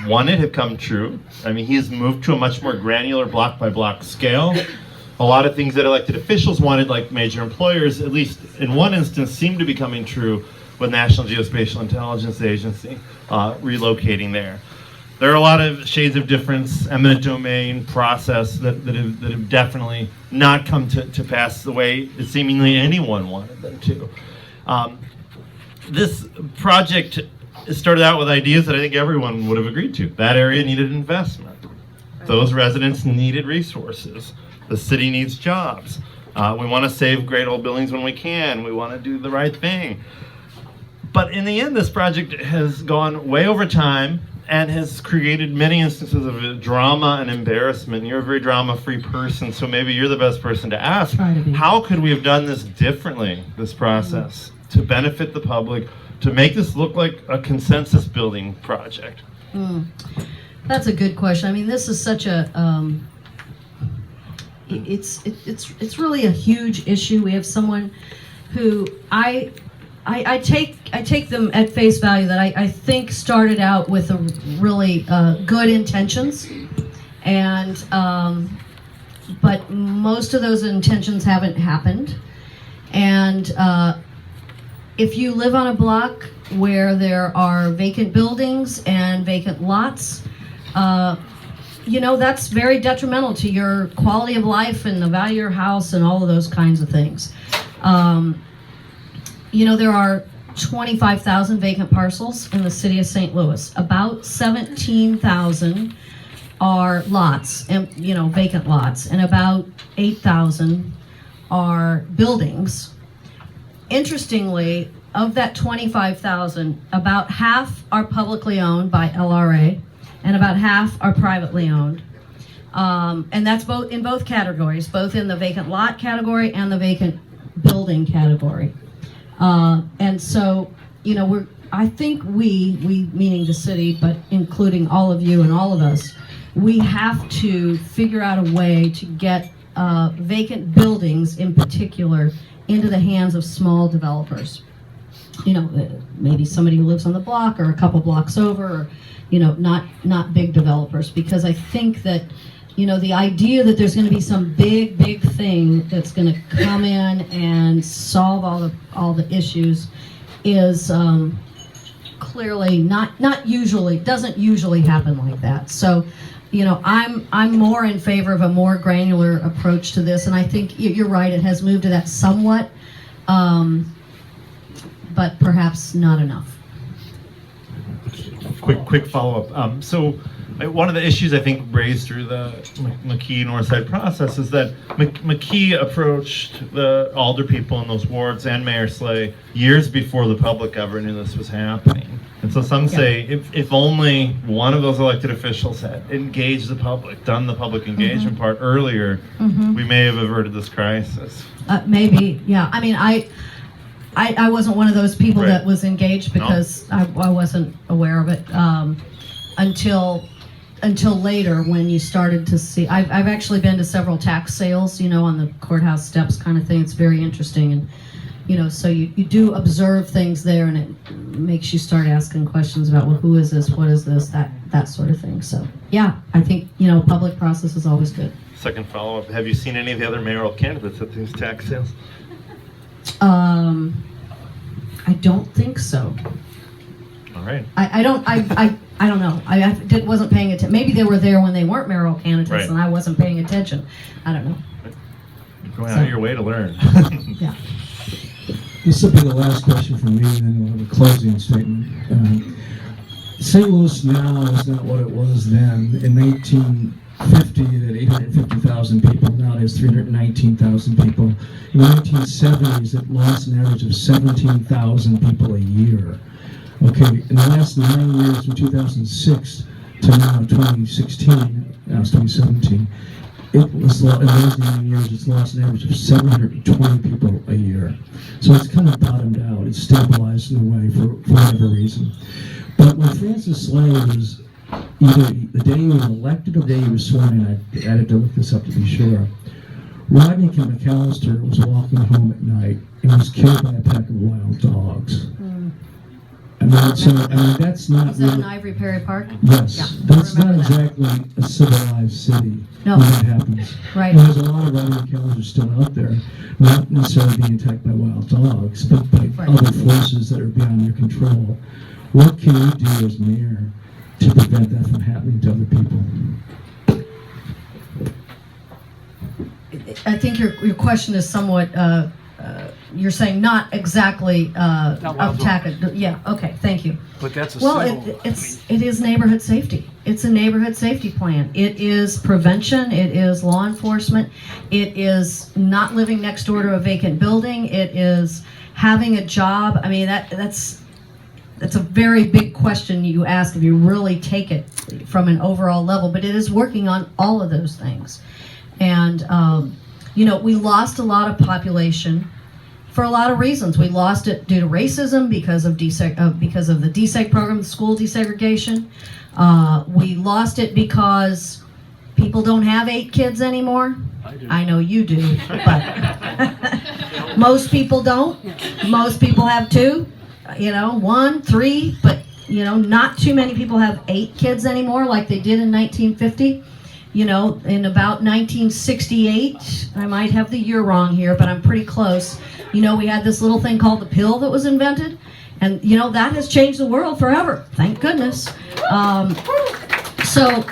wanted have come true. I mean, he has moved to a much more granular block-by-block scale. A lot of things that elected officials wanted, like major employers, at least in one instance, seem to be coming true with National Geospatial Intelligence Agency relocating there. There are a lot of shades of difference, eminent domain, process that have definitely not come to pass the way seemingly anyone wanted them to. This project started out with ideas that I think everyone would have agreed to. That area needed investment. Those residents needed resources. The city needs jobs. We want to save great old buildings when we can. We want to do the right thing. But in the end, this project has gone way over time and has created many instances of drama and embarrassment. You're a very drama-free person, so maybe you're the best person to ask. Try to be. How could we have done this differently, this process, to benefit the public, to make this look like a consensus-building project? That's a good question. I mean, this is such a it's really a huge issue. We have someone who I take them at face value that I think started out with a really good intentions, and but most of those intentions haven't happened. And if you live on a block where there are vacant buildings and vacant lots, you know, that's very detrimental to your quality of life and the value of your house and all of those kinds of things. You know, there are 25,000 vacant parcels in the city of St. Louis. About 17,000 are lots, and you know, vacant lots, and about 8,000 are buildings. Interestingly, of that 25,000, about half are publicly owned by LRA, and about half are privately owned. And that's both in both categories, both in the vacant lot category and the vacant building category. And so, you know, I think we meaning the city, but including all of you and all of us, we have to figure out a way to get vacant buildings in particular into the hands of small developers. You know, maybe somebody who lives on the block or a couple blocks over, or, you know, not big developers, because I think that, you know, the idea that there's going to be some big thing that's going to come in and solve all the issues is clearly not usually, doesn't usually happen like that. So, you know, I'm more in favor of a more granular approach to this, and I think you're right, it has moved to that somewhat, but perhaps not enough. Quick follow-up. So one of the issues I think raised through the McKee Northside process is that McKee approached the alder people in those wards and Mayor Slay years before the public ever knew this was happening. And so some say if only one of those elected officials had engaged the public, done the public engagement part earlier, we may have averted this crisis. Maybe, yeah. I mean, I wasn't one of those people Right. that was engaged because I wasn't aware of it until later, when you started to see. I've actually been to several tax sales, you know, on the courthouse steps kind of thing. It's very interesting, and you know, so you do observe things there, and it makes you start asking questions about, well, who is this, what is this, that sort of thing. So yeah, I think, you know, public process is always good. Second follow-up, have you seen any of the other mayoral candidates at these tax sales? I don't think so. All right. I don't know. I wasn't paying attention. Maybe they were there when they weren't mayoral candidates, Right. and I wasn't paying attention. I don't know. You're going out of your way to learn. Yeah. This will be the last question from me, and then we'll have a closing statement. St. Louis now is not what it was then. In 1950, it had 850,000 people. Now it has 319,000 people. In the 1970s, it lost an average of 17,000 people a year. Okay, in the last 9 years, from 2006 to now 2016, now it's 2017, it was, in those 9 years, it's lost an average of 720 people a year. So it's kind of bottomed out. It's stabilized in a way for whatever reason. But when Francis Slay was, either the day he was elected or the day he was sworn in, I had to look this up to be sure, Rodney McAllister was walking home at night and was killed by a pack of wild dogs. I mean, that's not Is that in really, Ivory Perry Park? yes, Yeah, that's I not remember that. exactly a civilized city No. when that happens. Right. There's a lot of Rodney McAllisters still out there, not necessarily being attacked by wild dogs, but by Right. other forces that are beyond your control. What can you do as mayor to prevent that from happening to other people? I think your question is somewhat, you're saying not exactly attack it. Yeah, okay, thank you. But that's a Well, symbol. it is neighborhood safety. It's a neighborhood safety plan. It is prevention. It is law enforcement. It is not living next door to a vacant building. It is having a job. I mean, that's a very big question you ask if you really take it from an overall level. But it is working on all of those things. And we lost a lot of population for a lot of reasons. We lost it due to racism because of the deseg program, the school desegregation. We lost it because people don't have 8 kids anymore. I do. I know you do, but most people don't. Most people have 2, 1, 3, but not too many people have 8 kids anymore like they did in 1950. In about 1968, I might have the year wrong here, but I'm pretty close. We had this little thing called the pill that was invented, and that has changed the world forever. Thank goodness. So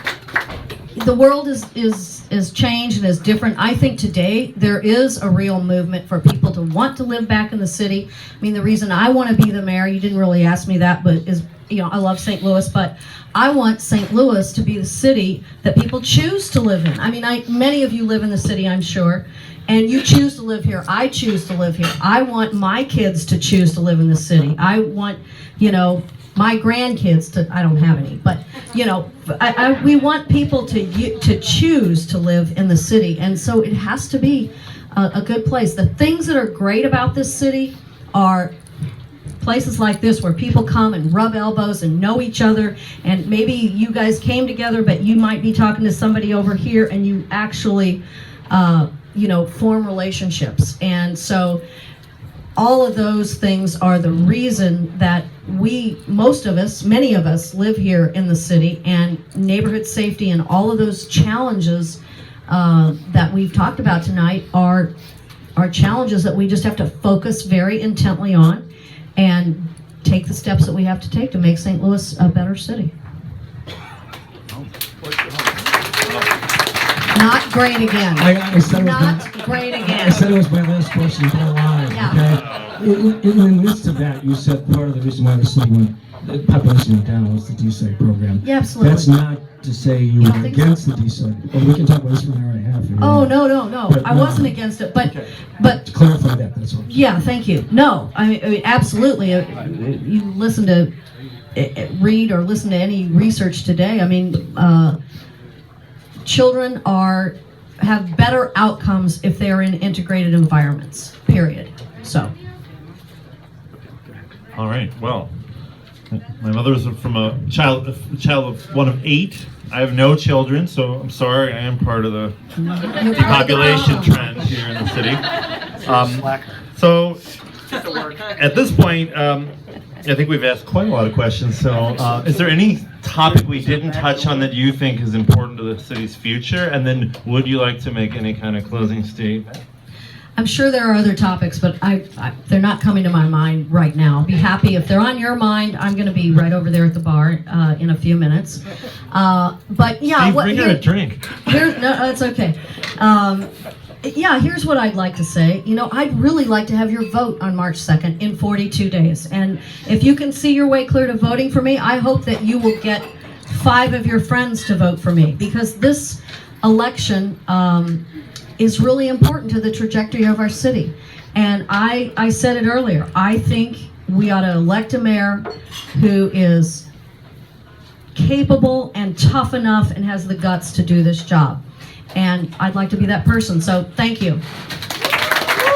the world is changed and is different. I think today there is a real movement for people to want to live back in the city. I mean, the reason I want to be the mayor, you didn't really ask me that, but is I love St. Louis, but I want St. Louis to be the city that people choose to live in. I mean, many of you live in the city, I'm sure, and you choose to live here. I choose to live here. I want my kids to choose to live in the city. I want, my grandkids to, I don't have any, but, we want people to choose to live in the city, and so it has to be a good place. The things that are great about this city are places like this where people come and rub elbows and know each other, and maybe you guys came together, but you might be talking to somebody over here and you actually form relationships. And so all of those things are the reason that many of us live here in the city, and neighborhood safety and all of those challenges that we've talked about tonight are challenges that we just have to focus very intently on and take the steps that we have to take to make St. Louis a better city. Not great again. I said it was Not great I again. said it was my last question for a while, Yeah. okay? In the midst of that, you said part of the reason why the population went down was the DSEG program. Yeah, absolutely. That's not to say you don't were think against the DSEG. Well, we can talk about this for an hour and a half. if you Oh, want. no. But I no. wasn't against it, but To clarify that, that's all. yeah, thank you. No, I mean absolutely. You listen to, read or listen to any research today. I mean, children have better outcomes if they are in integrated environments. Period. So. All right. Well, my mother was from a child of one of 8. I have no children, so I'm sorry. I am part of the depopulation trend here in the city. So at this point, I think we've asked quite a lot of questions. So is there any topic we didn't touch on that you think is important to the city's future? And then would you like to make any kind of closing statement? I'm sure there are other topics, but they're not coming to my mind right now. Be happy if they're on your mind. I'm going to be right over there at the bar in a few minutes. But yeah, Steve, bring her a drink. No, that's okay. Yeah, here's what I'd like to say. You know, I'd really like to have your vote on March 2nd in 42 days. And if you can see your way clear to voting for me, I hope that you will get 5 of your friends to vote for me, because this election is really important to the trajectory of our city. And I said it earlier, I think we ought to elect a mayor who is capable and tough enough and has the guts to do this job. And I'd like to be that person, so thank you. All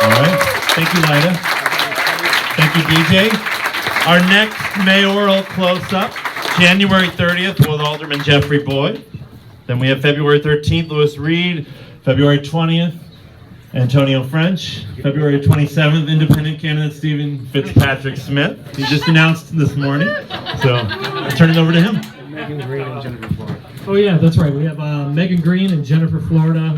right. Thank you, Lyda. Thank you, DJ. Our next mayoral close-up, January 30th with Alderman Jeffrey Boyd. Then we have February 13th, Lewis Reed. February 20th, Antonio French. February 27th, independent candidate Stephen Fitzpatrick Smith. He just announced this morning, so I'll turn it over to him. Megan Green and Jennifer Florida. Oh yeah, that's right. We have Megan Green and Jennifer Florida.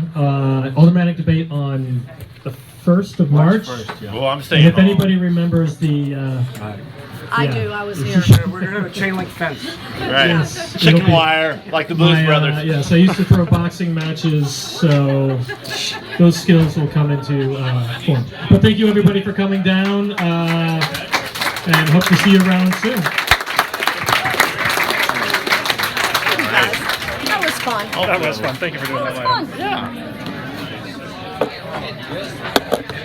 Aldermanic debate on the 1st of March. Well, I'm And staying if home. anybody remembers the... I Yeah. do, I was here. We're gonna have a chain link fence. Right. Yes. Chicken It'll be- wire, like the Blues Brothers. Yes, I used to throw boxing matches, so those skills will come into form. But thank you everybody for coming down, and hope to see you around soon. That was fun. Oh, that was fun. Thank you for doing that, Lyda. Yeah.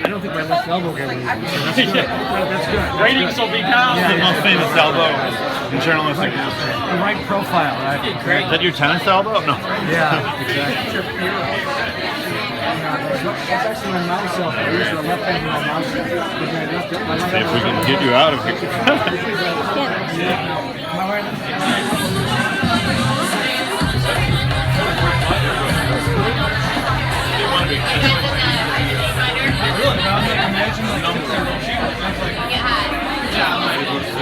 I don't think my left elbow will get That's good. That's good. Ratings will be down. Yeah, The yeah. most famous elbow in journalistic. The right profile, right? Is that your tennis elbow? No. Yeah, exactly. That's actually my mouse elbow. I use the left hand of my mouse. See if we can get you out of here.